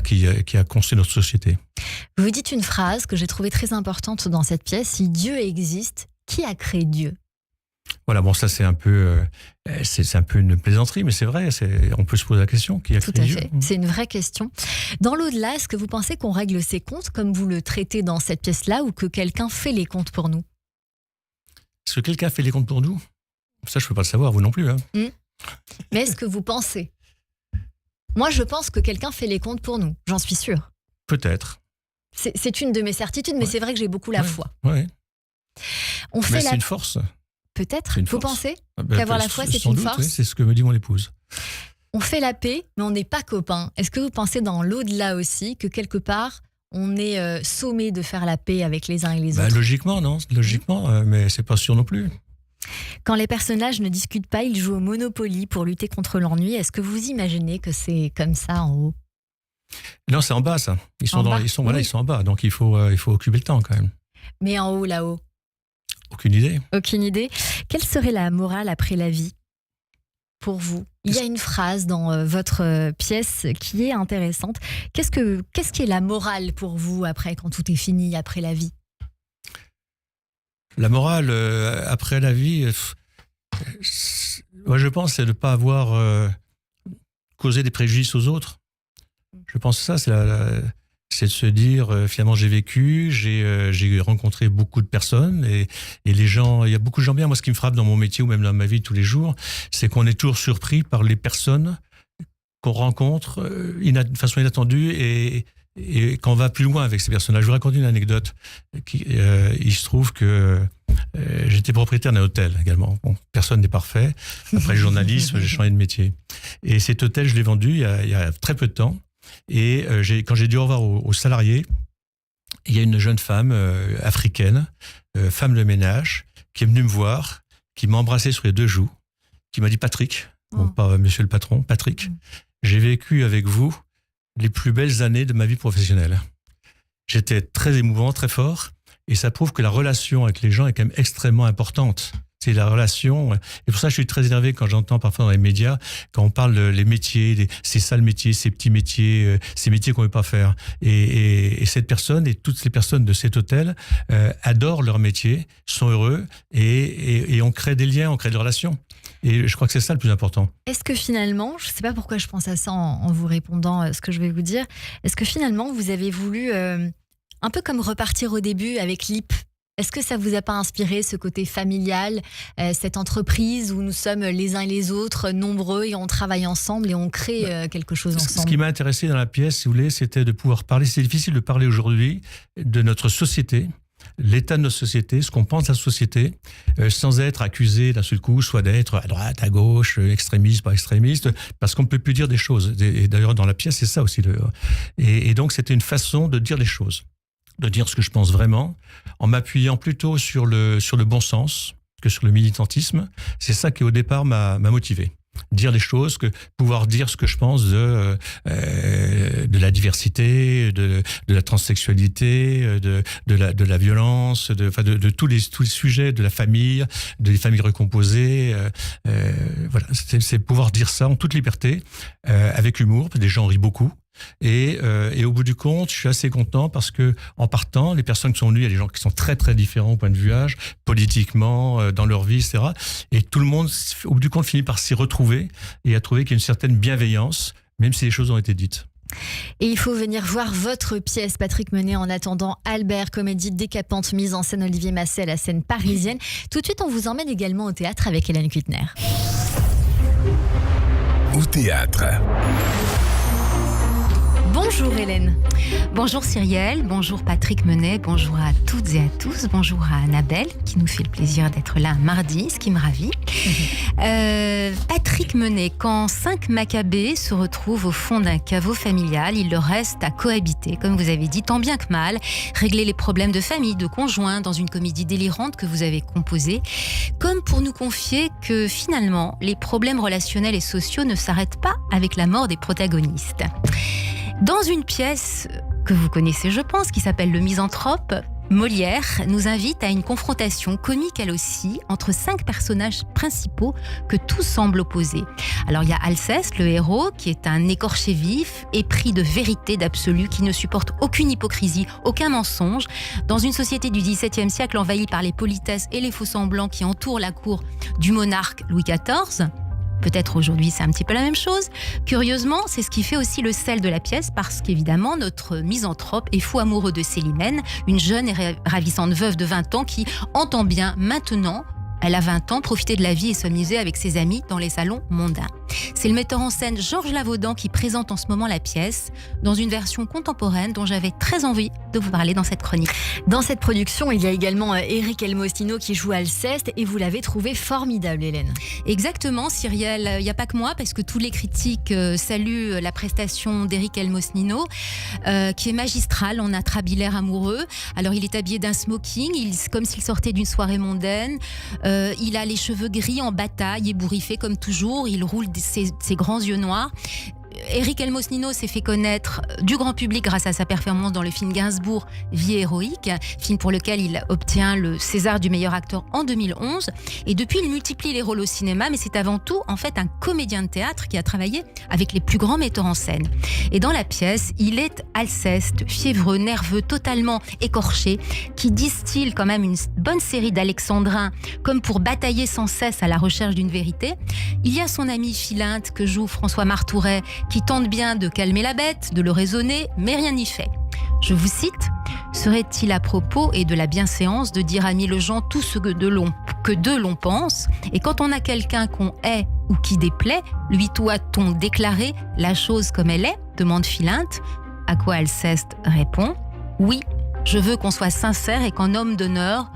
qui a construit notre société. Vous dites une phrase que j'ai trouvée très importante dans cette pièce: si Dieu existe, qui a créé Dieu? Voilà, bon, ça c'est un peu une plaisanterie, mais c'est vrai, on peut se poser la question, qui a créé Dieu? Tout à fait, c'est une vraie question. Dans l'au-delà, est-ce que vous pensez qu'on règle ses comptes comme vous le traitez dans cette pièce-là, ou que quelqu'un fait les comptes pour nous? Est-ce que quelqu'un fait les comptes pour nous? Ça, je ne peux pas le savoir, vous non plus. Mais est-ce que vous pensez? Moi, je pense que quelqu'un fait les comptes pour nous, j'en suis sûre. Peut-être. C'est une de mes certitudes, mais c'est vrai que j'ai beaucoup la foi. Ouais. Mais c'est une force. Peut-être. Vous pensez qu'avoir la foi, c'est sans une doute, force? Oui, c'est ce que me dit mon épouse. On fait la paix, mais on n'est pas copains. Est-ce que vous pensez dans l'au-delà aussi que quelque part, on est sommé de faire la paix avec les uns et les autres? Logiquement, non. Logiquement, mais c'est pas sûr non plus. Quand les personnages ne discutent pas, ils jouent au Monopoly pour lutter contre l'ennui. Est-ce que vous imaginez que c'est comme ça en haut ? Non, c'est en bas, ça. Ils sont en bas, donc il faut occuper le temps quand même. Mais en haut, là-haut ? Aucune idée. Aucune idée. Quelle serait la morale après la vie pour vous ? Il y a une phrase dans votre pièce qui est intéressante. Qu'est-ce qui est la morale pour vous après, quand tout est fini, après la vie ? La morale après la vie, moi je pense, c'est de ne pas avoir causé des préjudices aux autres. Je pense que ça, c'est de se dire, finalement j'ai vécu, j'ai rencontré beaucoup de personnes et les gens, il y a beaucoup de gens bien. Moi, ce qui me frappe dans mon métier ou même dans ma vie tous les jours, c'est qu'on est toujours surpris par les personnes qu'on rencontre de façon inattendue et qu'on va plus loin avec ces personnages. Je vous raconte une anecdote. Il se trouve que j'étais propriétaire d'un hôtel également. Bon, personne n'est parfait. Après le journalisme, j'ai changé de métier. Et cet hôtel, je l'ai vendu il y a très peu de temps. Et quand j'ai dit au revoir aux salariés, il y a une jeune femme africaine, femme de ménage, qui est venue me voir, qui m'a embrassé sur les 2 joues, qui m'a dit « Patrick », bon, pas monsieur le patron, « Patrick, j'ai vécu avec vous les plus belles années de ma vie professionnelle. » J'étais très émouvant, très fort, et ça prouve que la relation avec les gens est quand même extrêmement importante. C'est la relation. Et pour ça, je suis très énervé quand j'entends parfois dans les médias, quand on parle les métiers, ces sales métiers, ces petits métiers, ces métiers qu'on ne veut pas faire. Et cette personne et toutes les personnes de cet hôtel adorent leur métier, sont heureux et on crée des liens, on crée des relations. Et je crois que c'est ça le plus important. Est-ce que finalement, je ne sais pas pourquoi je pense à ça en vous répondant ce que je vais vous dire, est-ce que finalement vous avez voulu un peu comme repartir au début avec LIP ? Est-ce que ça vous a pas inspiré ce côté familial, cette entreprise où nous sommes les uns et les autres nombreux et on travaille ensemble et on crée quelque chose ensemble ? Ce qui m'a intéressé dans la pièce, si vous voulez, c'était de pouvoir parler. C'est difficile de parler aujourd'hui de notre société, l'état de notre société, ce qu'on pense de la société, sans être accusé d'un seul coup, soit d'être à droite, à gauche, extrémiste, pas extrémiste, parce qu'on ne peut plus dire des choses. Et d'ailleurs, dans la pièce, c'est ça aussi. Et donc, c'était une façon de dire les choses, de dire ce que je pense vraiment, en m'appuyant plutôt sur le bon sens que sur le militantisme. C'est ça qui, au départ, m'a motivé. Dire les choses, pouvoir dire ce que je pense de la diversité, de la transsexualité, de la violence, de tous les sujets, de la famille, des familles recomposées. Voilà, c'est pouvoir dire ça en toute liberté, avec humour, des gens rient beaucoup. Et au bout du compte, je suis assez content parce que en partant, les personnes qui sont venues, il y a des gens qui sont très très différents au point de vue âge, politiquement, dans leur vie, etc. Et tout le monde, au bout du compte, finit par s'y retrouver et à trouver qu'il y a une certaine bienveillance, même si les choses ont été dites. Et il faut venir voir votre pièce, Patrick Menet, en attendant Albert, comédie décapante, mise en scène Olivier Massé à la scène parisienne. Tout de suite, on vous emmène également au théâtre avec Hélène Kuitner. Au théâtre. Bonjour Hélène. Bonjour Cyrielle, bonjour Patrick Menet, bonjour à toutes et à tous, bonjour à Annabelle qui nous fait le plaisir d'être là mardi, ce qui me ravit. Patrick Menet, quand 5 Maccabées se retrouvent au fond d'un caveau familial, il leur reste à cohabiter, comme vous avez dit, tant bien que mal, régler les problèmes de famille, de conjoint, dans une comédie délirante que vous avez composée, comme pour nous confier que finalement, les problèmes relationnels et sociaux ne s'arrêtent pas avec la mort des protagonistes. Dans une pièce que vous connaissez, je pense, qui s'appelle Le Misanthrope, Molière nous invite à une confrontation comique, elle aussi, entre 5 personnages principaux que tout semble opposer. Alors il y a Alceste, le héros, qui est un écorché vif, épris de vérité, d'absolu, qui ne supporte aucune hypocrisie, aucun mensonge. Dans une société du XVIIe siècle envahie par les politesses et les faux-semblants qui entourent la cour du monarque Louis XIV, peut-être aujourd'hui c'est un petit peu la même chose. Curieusement, c'est ce qui fait aussi le sel de la pièce parce qu'évidemment notre misanthrope est fou amoureux de Célimène, une jeune et ravissante veuve de 20 ans qui entend bien maintenant, elle a 20 ans, profiter de la vie et s'amuser avec ses amis dans les salons mondains. C'est le metteur en scène Georges Lavaudan qui présente en ce moment la pièce dans une version contemporaine dont j'avais très envie de vous parler dans cette chronique. Dans cette production, il y a également Éric Elmosino qui joue Alceste et vous l'avez trouvé formidable, Hélène. Exactement, Cyrielle. Il n'y a pas que moi, parce que tous les critiques saluent la prestation d'Éric Elmosino, qui est magistrale en atrabilaire amoureux. Alors, il est habillé d'un smoking, comme s'il sortait d'une soirée mondaine. Il a les cheveux gris en bataille, ébouriffé comme toujours. Il roule ses grands yeux noirs. Éric Elmosino s'est fait connaître du grand public grâce à sa performance dans le film Gainsbourg, Vie héroïque, film pour lequel il obtient le César du meilleur acteur en 2011. Et depuis, il multiplie les rôles au cinéma, mais c'est avant tout en fait un comédien de théâtre qui a travaillé avec les plus grands metteurs en scène. Et dans la pièce, il est Alceste, fiévreux, nerveux, totalement écorché, qui distille quand même une bonne série d'alexandrins, comme pour batailler sans cesse à la recherche d'une vérité. Il y a son ami Philinte que joue François Martouret, qui tente bien de calmer la bête, de le raisonner, mais rien n'y fait. Je vous cite, « Serait-il à propos et de la bienséance de dire à mille gens tout ce que d'eux l'on pense, et quand on a quelqu'un qu'on hait ou qui déplaît, lui doit-on déclarer la chose comme elle est ?» demande Philinte, à quoi Alceste répond, « Oui, je veux qu'on soit sincère et qu'en homme d'honneur,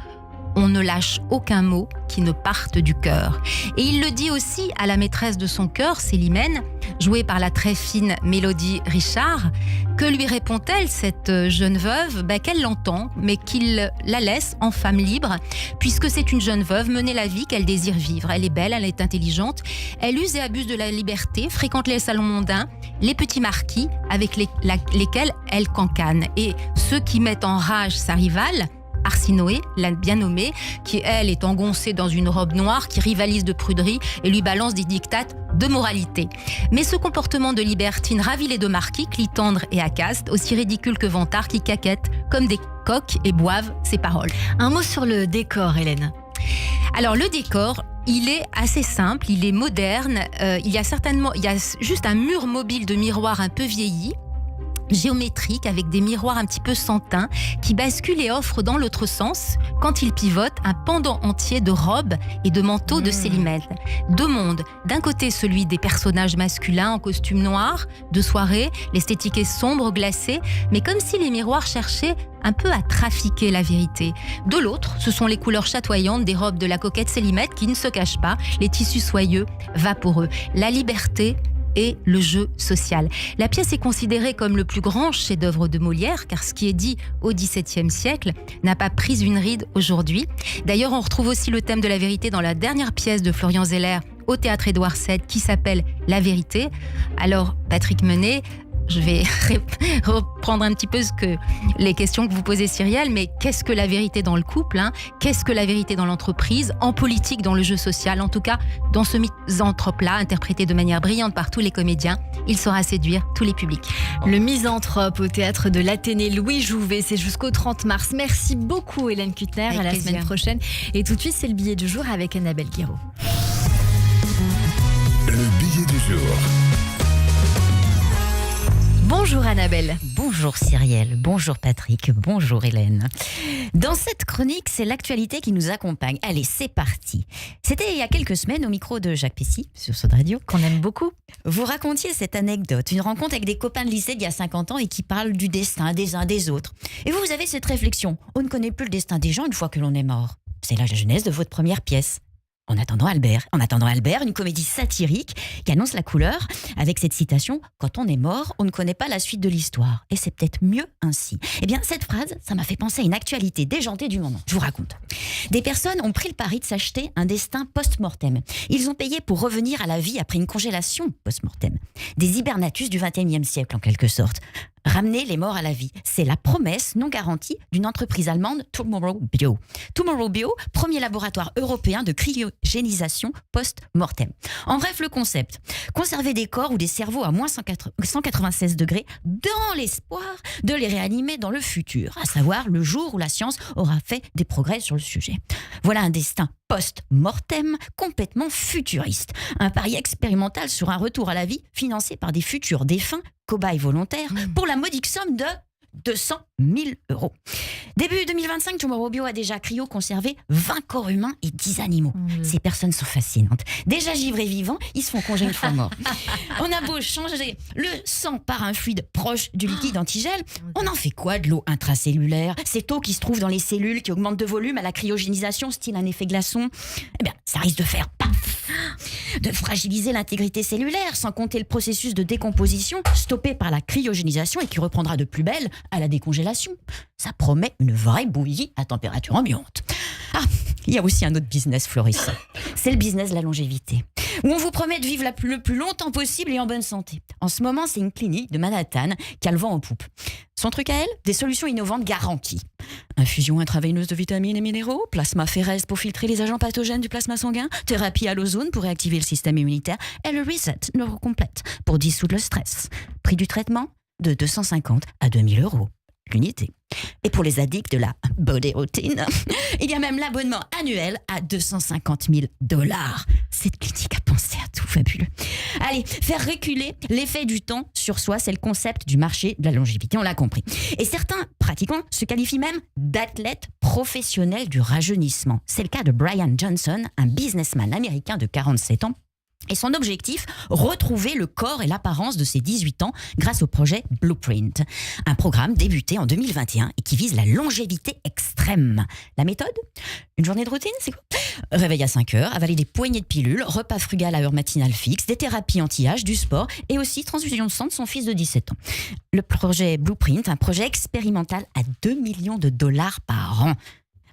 on ne lâche aucun mot qui ne parte du cœur. » Et il le dit aussi à la maîtresse de son cœur, Célimène, jouée par la très fine Mélodie Richard. Que lui répond-elle, cette jeune veuve ? Qu'elle l'entend, mais qu'il la laisse en femme libre, puisque c'est une jeune veuve menée la vie qu'elle désire vivre. Elle est belle, elle est intelligente, elle use et abuse de la liberté, fréquente les salons mondains, les petits marquis avec lesquels elle cancane. Et ceux qui mettent en rage sa rivale, Arsinoé, la bien nommée, qui elle est engoncée dans une robe noire, qui rivalise de pruderie et lui balance des dictates de moralité. Mais ce comportement de libertine ravit les deux marquis, Clitandre et Acaste, aussi ridicule que vantard, qui caquettent comme des coqs et boivent ses paroles. Un mot sur le décor, Hélène. Alors le décor, il est assez simple, il est moderne. Il y a juste un mur mobile de miroirs un peu vieilli, géométrique, avec des miroirs un petit peu sans teint, qui basculent et offrent dans l'autre sens, quand il pivote, un pendant entier de robes et de manteaux de Célimène. Deux mondes. D'un côté, celui des personnages masculins en costume noir, de soirée, l'esthétique est sombre, glacée, mais comme si les miroirs cherchaient un peu à trafiquer la vérité. De l'autre, ce sont les couleurs chatoyantes des robes de la coquette Célimène qui ne se cachent pas, les tissus soyeux, vaporeux. La liberté et le jeu social. La pièce est considérée comme le plus grand chef-d'œuvre de Molière, car ce qui est dit au XVIIe siècle n'a pas pris une ride aujourd'hui. D'ailleurs, on retrouve aussi le thème de la vérité dans la dernière pièce de Florian Zeller au Théâtre Édouard VII, qui s'appelle La Vérité. Alors, Patrick Menet, je vais reprendre un petit peu les questions que vous posez, Cyrielle, mais qu'est-ce que la vérité dans le couple, Qu'est-ce que la vérité dans l'entreprise, en politique, dans le jeu social, en tout cas, dans ce misanthrope-là, interprété de manière brillante par tous les comédiens, il saura séduire tous les publics. Le misanthrope au théâtre de l'Athénée Louis Jouvet, c'est jusqu'au 30 mars. Merci beaucoup, Hélène Kuttner, à la semaine prochaine. Et tout de suite, c'est le billet du jour avec Annabelle Guiraud. Le billet du jour. Bonjour Annabelle. Bonjour Cyrielle, bonjour Patrick, bonjour Hélène. Dans cette chronique, c'est l'actualité qui nous accompagne. Allez, c'est parti. C'était il y a quelques semaines au micro de Jacques Pessy sur Sud Radio. Qu'on aime beaucoup. Vous racontiez cette anecdote, une rencontre avec des copains de lycée d'il y a 50 ans et qui parlent du destin des uns des autres. Et vous avez cette réflexion, on ne connaît plus le destin des gens une fois que l'on est mort. C'est la genèse de votre première pièce. En attendant Albert, une comédie satirique qui annonce la couleur avec cette citation « Quand on est mort, on ne connaît pas la suite de l'histoire. Et c'est peut-être mieux ainsi. » Eh bien, cette phrase, ça m'a fait penser à une actualité déjantée du moment. Je vous raconte. Des personnes ont pris le pari de s'acheter un destin post-mortem. Ils ont payé pour revenir à la vie après une congélation post-mortem. Des hibernatus du XXIe siècle, en quelque sorte. Ramener les morts à la vie. C'est la promesse non garantie d'une entreprise allemande, Tomorrow Bio. Tomorrow Bio, premier laboratoire européen de cryogénisation post-mortem. En bref, le concept. Conserver des corps ou des cerveaux à moins 196 degrés dans l'espoir de les réanimer dans le futur, à savoir le jour où la science aura fait des progrès sur le sujet. Voilà un destin post-mortem complètement futuriste. Un pari expérimental sur un retour à la vie financé par des futurs défunts cobayes volontaires pour la modique somme de 200 000 €. Début 2025, Tomorrow Bio a déjà cryo-conservé 20 corps humains et 10 animaux. Ces personnes sont fascinantes. Déjà givrés vivants, ils se font congé une fois morts. On a beau changer le sang par un fluide proche du liquide antigel, on en fait quoi de l'eau intracellulaire? Cette eau qui se trouve dans les cellules, qui augmente de volume à la cryogénisation, style un effet glaçon. Eh bien, ça risque de faire paf, de fragiliser l'intégrité cellulaire, sans compter le processus de décomposition stoppé par la cryogénisation et qui reprendra de plus belle à la décongélation. Ça promet une vraie bouillie à température ambiante. Ah, il y a aussi un autre business florissant. C'est le business de la longévité, où on vous promet de vivre le plus longtemps possible et en bonne santé. En ce moment, c'est une clinique de Manhattan qui a le vent en poupe. Son truc à elle, des solutions innovantes garanties. Infusion intraveineuse de vitamines et minéraux, plasma Phéres pour filtrer les agents pathogènes du plasma sanguin, thérapie à l'ozone pour réactiver le système immunitaire et le reset neurocomplète pour dissoudre le stress. Prix du traitement de 250 à 2000 € l'unité. Et pour les addicts de la body routine, il y a même l'abonnement annuel à 250 000 $. Cette clinique a pensé à tout, fabuleux. Allez, faire reculer l'effet du temps sur soi, c'est le concept du marché de la longévité, on l'a compris. Et certains pratiquants se qualifient même d'athlètes professionnels du rajeunissement. C'est le cas de Brian Johnson, un businessman américain de 47 ans. Et son objectif, retrouver le corps et l'apparence de ses 18 ans grâce au projet Blueprint. Un programme débuté en 2021 et qui vise la longévité extrême. La méthode ? Une journée de routine, c'est quoi ? Réveil à 5 heures, avaler des poignées de pilules, repas frugal à heure matinale fixe, des thérapies anti-âge, du sport et aussi transfusion de sang de son fils de 17 ans. Le projet Blueprint, un projet expérimental à 2 millions de $ par an.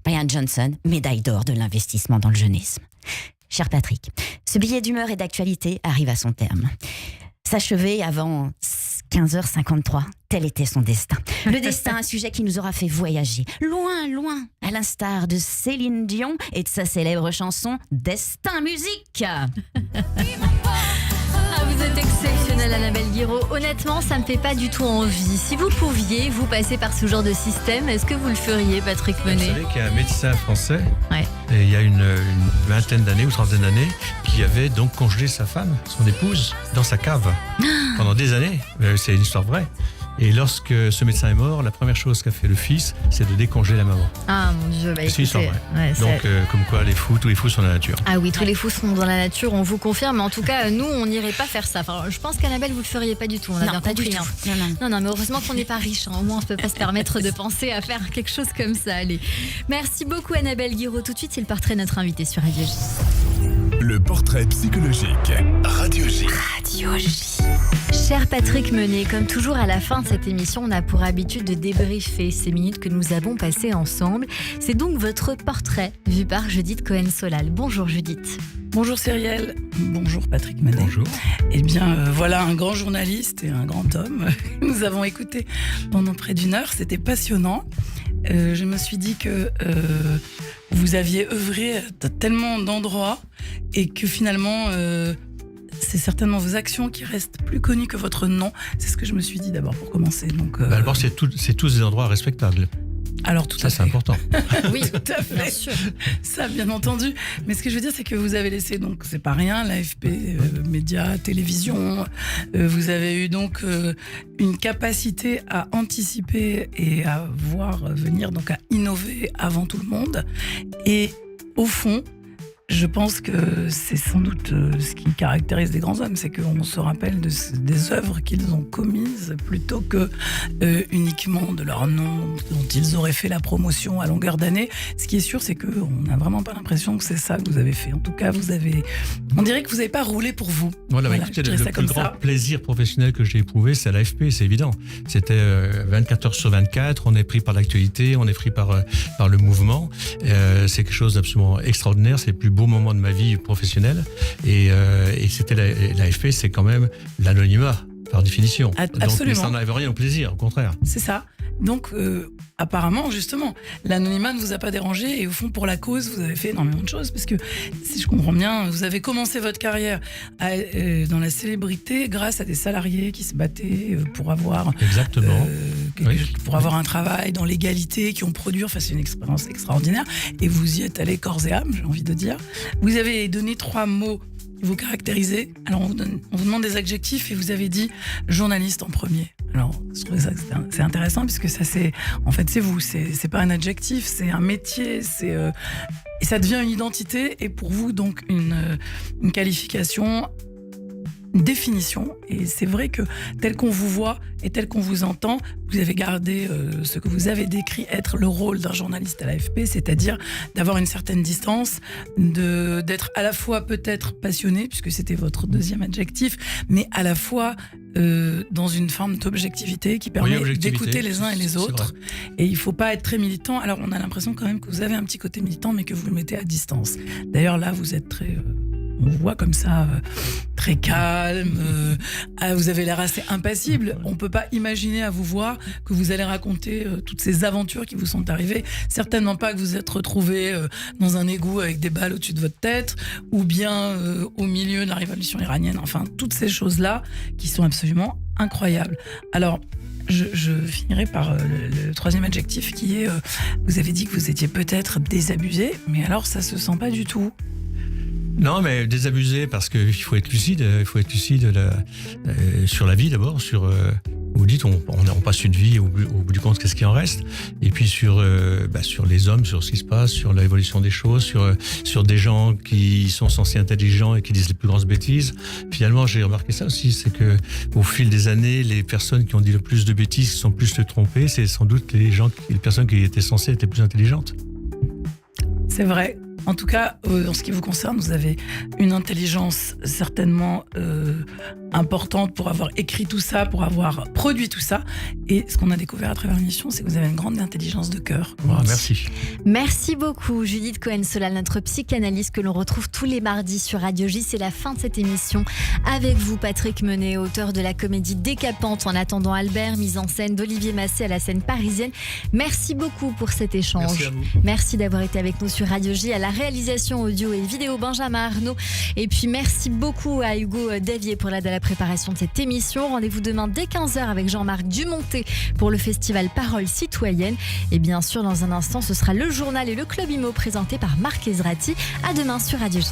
Brian Johnson, médaille d'or de l'investissement dans le jeunisme. Cher Patrick, ce billet d'humeur et d'actualité arrive à son terme. S'achever avant 15h53, tel était son destin. Le destin, un sujet qui nous aura fait voyager, loin, loin, à l'instar de Céline Dion et de sa célèbre chanson « Destin Musique ». Vous êtes exceptionnelle, Annabelle Guiraud. Honnêtement, ça me fait pas du tout envie. Si vous pouviez, vous passer par ce genre de système, est-ce que vous le feriez, Patrick Menet ? Vous savez qu'il y a un médecin français, ouais. Et il y a une vingtaine d'années ou trentaine d'années, qui avait donc congelé sa femme, son épouse, dans sa cave pendant des années. C'est une histoire vraie. Et lorsque ce médecin est mort, la première chose qu'a fait le fils, c'est de décongeler la maman. Ah mon Dieu, bah écoutez, ouais, donc comme quoi tous les fous sont dans la nature. Ah oui, tous les fous sont dans la nature, on vous confirme. Mais en tout cas, nous, on n'irait pas faire ça. Enfin, je pense qu'Annabelle, vous le feriez pas du tout. On a bien compris. Non, mais heureusement qu'on n'est pas riche. Au moins, on ne peut pas se permettre de penser à faire quelque chose comme ça. Allez, merci beaucoup, Annabelle Guiraud. Tout de suite, c'est le portrait de notre invité sur Radio J. Le portrait psychologique. Radio J. Radio J. Cher Patrick Menet, comme toujours à la fin de cette émission, on a pour habitude de débriefer ces minutes que nous avons passées ensemble. C'est donc votre portrait vu par Judith Cohen-Solal. Bonjour Judith. Bonjour Cyrielle, bonjour Patrick Menet. Bonjour. Eh bien voilà un grand journaliste et un grand homme. Nous avons écouté pendant près d'1 heure, c'était passionnant. Je me suis dit que vous aviez œuvré à tellement d'endroits et que finalement c'est certainement vos actions qui restent plus connues que votre nom. C'est ce que je me suis dit d'abord pour commencer. Donc, d'abord, c'est tous des endroits respectables. Alors tout à fait. Ça, c'est important. Oui, tout à fait. Bien sûr. Ça, bien entendu. Mais ce que je veux dire, c'est que vous avez laissé, donc c'est pas rien, l'AFP, médias, télévision. Vous avez eu donc une capacité à anticiper et à voir venir, donc à innover avant tout le monde. Et au fond, je pense que c'est sans doute ce qui caractérise les grands hommes, c'est qu'on se rappelle des œuvres qu'ils ont commises plutôt que uniquement de leur nom dont ils auraient fait la promotion à longueur d'année. Ce qui est sûr, c'est qu'on n'a vraiment pas l'impression que c'est ça que vous avez fait. En tout cas, on dirait que vous n'avez pas roulé pour vous. Voilà, écoutez, le plus grand plaisir professionnel que j'ai éprouvé, c'est à l'AFP, c'est évident. C'était 24 heures sur 24, on est pris par l'actualité, on est pris par le mouvement. C'est quelque chose d'absolument extraordinaire, c'est le plus beau moment de ma vie professionnelle et c'était l'AFP, c'est quand même l'anonymat par définition. Absolument. Donc ça n'enlève rien au plaisir, au contraire. C'est ça. Donc apparemment, justement, l'anonymat ne vous a pas dérangé et au fond, pour la cause, vous avez fait énormément de choses parce que, si je comprends bien, vous avez commencé votre carrière dans la célébrité grâce à des salariés qui se battaient pour avoir pour avoir un travail dans l'égalité, qui ont produit, enfin c'est une expérience extraordinaire et vous y êtes allé corps et âme, j'ai envie de dire. Vous avez donné 3 mots vous caractérisez. Alors, on vous demande des adjectifs et vous avez dit journaliste en premier. Alors, je trouvais ça c'est intéressant puisque ça c'est vous, c'est pas un adjectif, c'est un métier, et ça devient une identité et pour vous donc une qualification, une définition. Et c'est vrai que tel qu'on vous voit et tel qu'on vous entend, vous avez gardé ce que vous avez décrit être le rôle d'un journaliste à l'AFP, c'est-à-dire d'avoir une certaine distance, d'être à la fois peut-être passionné, puisque c'était votre deuxième adjectif, mais à la fois dans une forme d'objectivité qui permet d'écouter les uns et les autres. Et il ne faut pas être très militant. Alors on a l'impression quand même que vous avez un petit côté militant, mais que vous le mettez à distance. D'ailleurs là, vous êtes très... on vous voit comme ça, très calme, vous avez l'air assez impassible. On ne peut pas imaginer à vous voir que vous allez raconter toutes ces aventures qui vous sont arrivées. Certainement pas que vous êtes retrouvé dans un égout avec des balles au-dessus de votre tête, ou bien au milieu de la révolution iranienne. Enfin, toutes ces choses-là qui sont absolument incroyables. Alors, je finirai par le troisième adjectif qui est, vous avez dit que vous étiez peut-être désabusé, mais alors ça se sent pas du tout. Non, mais désabusé parce qu'il faut être lucide. Il faut être lucide sur la vie d'abord. Vous dites, on passe une vie, au bout du compte, qu'est-ce qui en reste? Et puis sur les hommes, sur ce qui se passe, sur l'évolution des choses, sur des gens qui sont censés intelligents et qui disent les plus grosses bêtises. Finalement, j'ai remarqué ça aussi, c'est que au fil des années, les personnes qui ont dit le plus de bêtises, qui sont plus trompées, c'est sans doute les personnes qui étaient censées être les plus intelligentes. C'est vrai. En tout cas, en ce qui vous concerne, vous avez une intelligence certainement importante pour avoir écrit tout ça, pour avoir produit tout ça. Et ce qu'on a découvert à travers l'émission, c'est que vous avez une grande intelligence de cœur. Oh, merci. Merci beaucoup, Judith Cohen-Solal, notre psychanalyste que l'on retrouve tous les mardis sur Radio J. C'est la fin de cette émission. Avec vous, Patrick Menet, auteur de la comédie décapante En attendant Albert, mise en scène d'Olivier Massé à la scène parisienne. Merci beaucoup pour cet échange. Merci à vous. Merci d'avoir été avec nous sur Radio J. À la réalisation audio et vidéo, Benjamin Arnaud. Et puis merci beaucoup à Hugo Davier pour l'aide à la préparation de cette émission. Rendez-vous demain dès 15h avec Jean-Marc Dumonté pour le festival Parole Citoyenne. Et bien sûr, dans un instant, ce sera le journal et le Club Imo présenté par Marc Ezrati. À demain sur Radio J.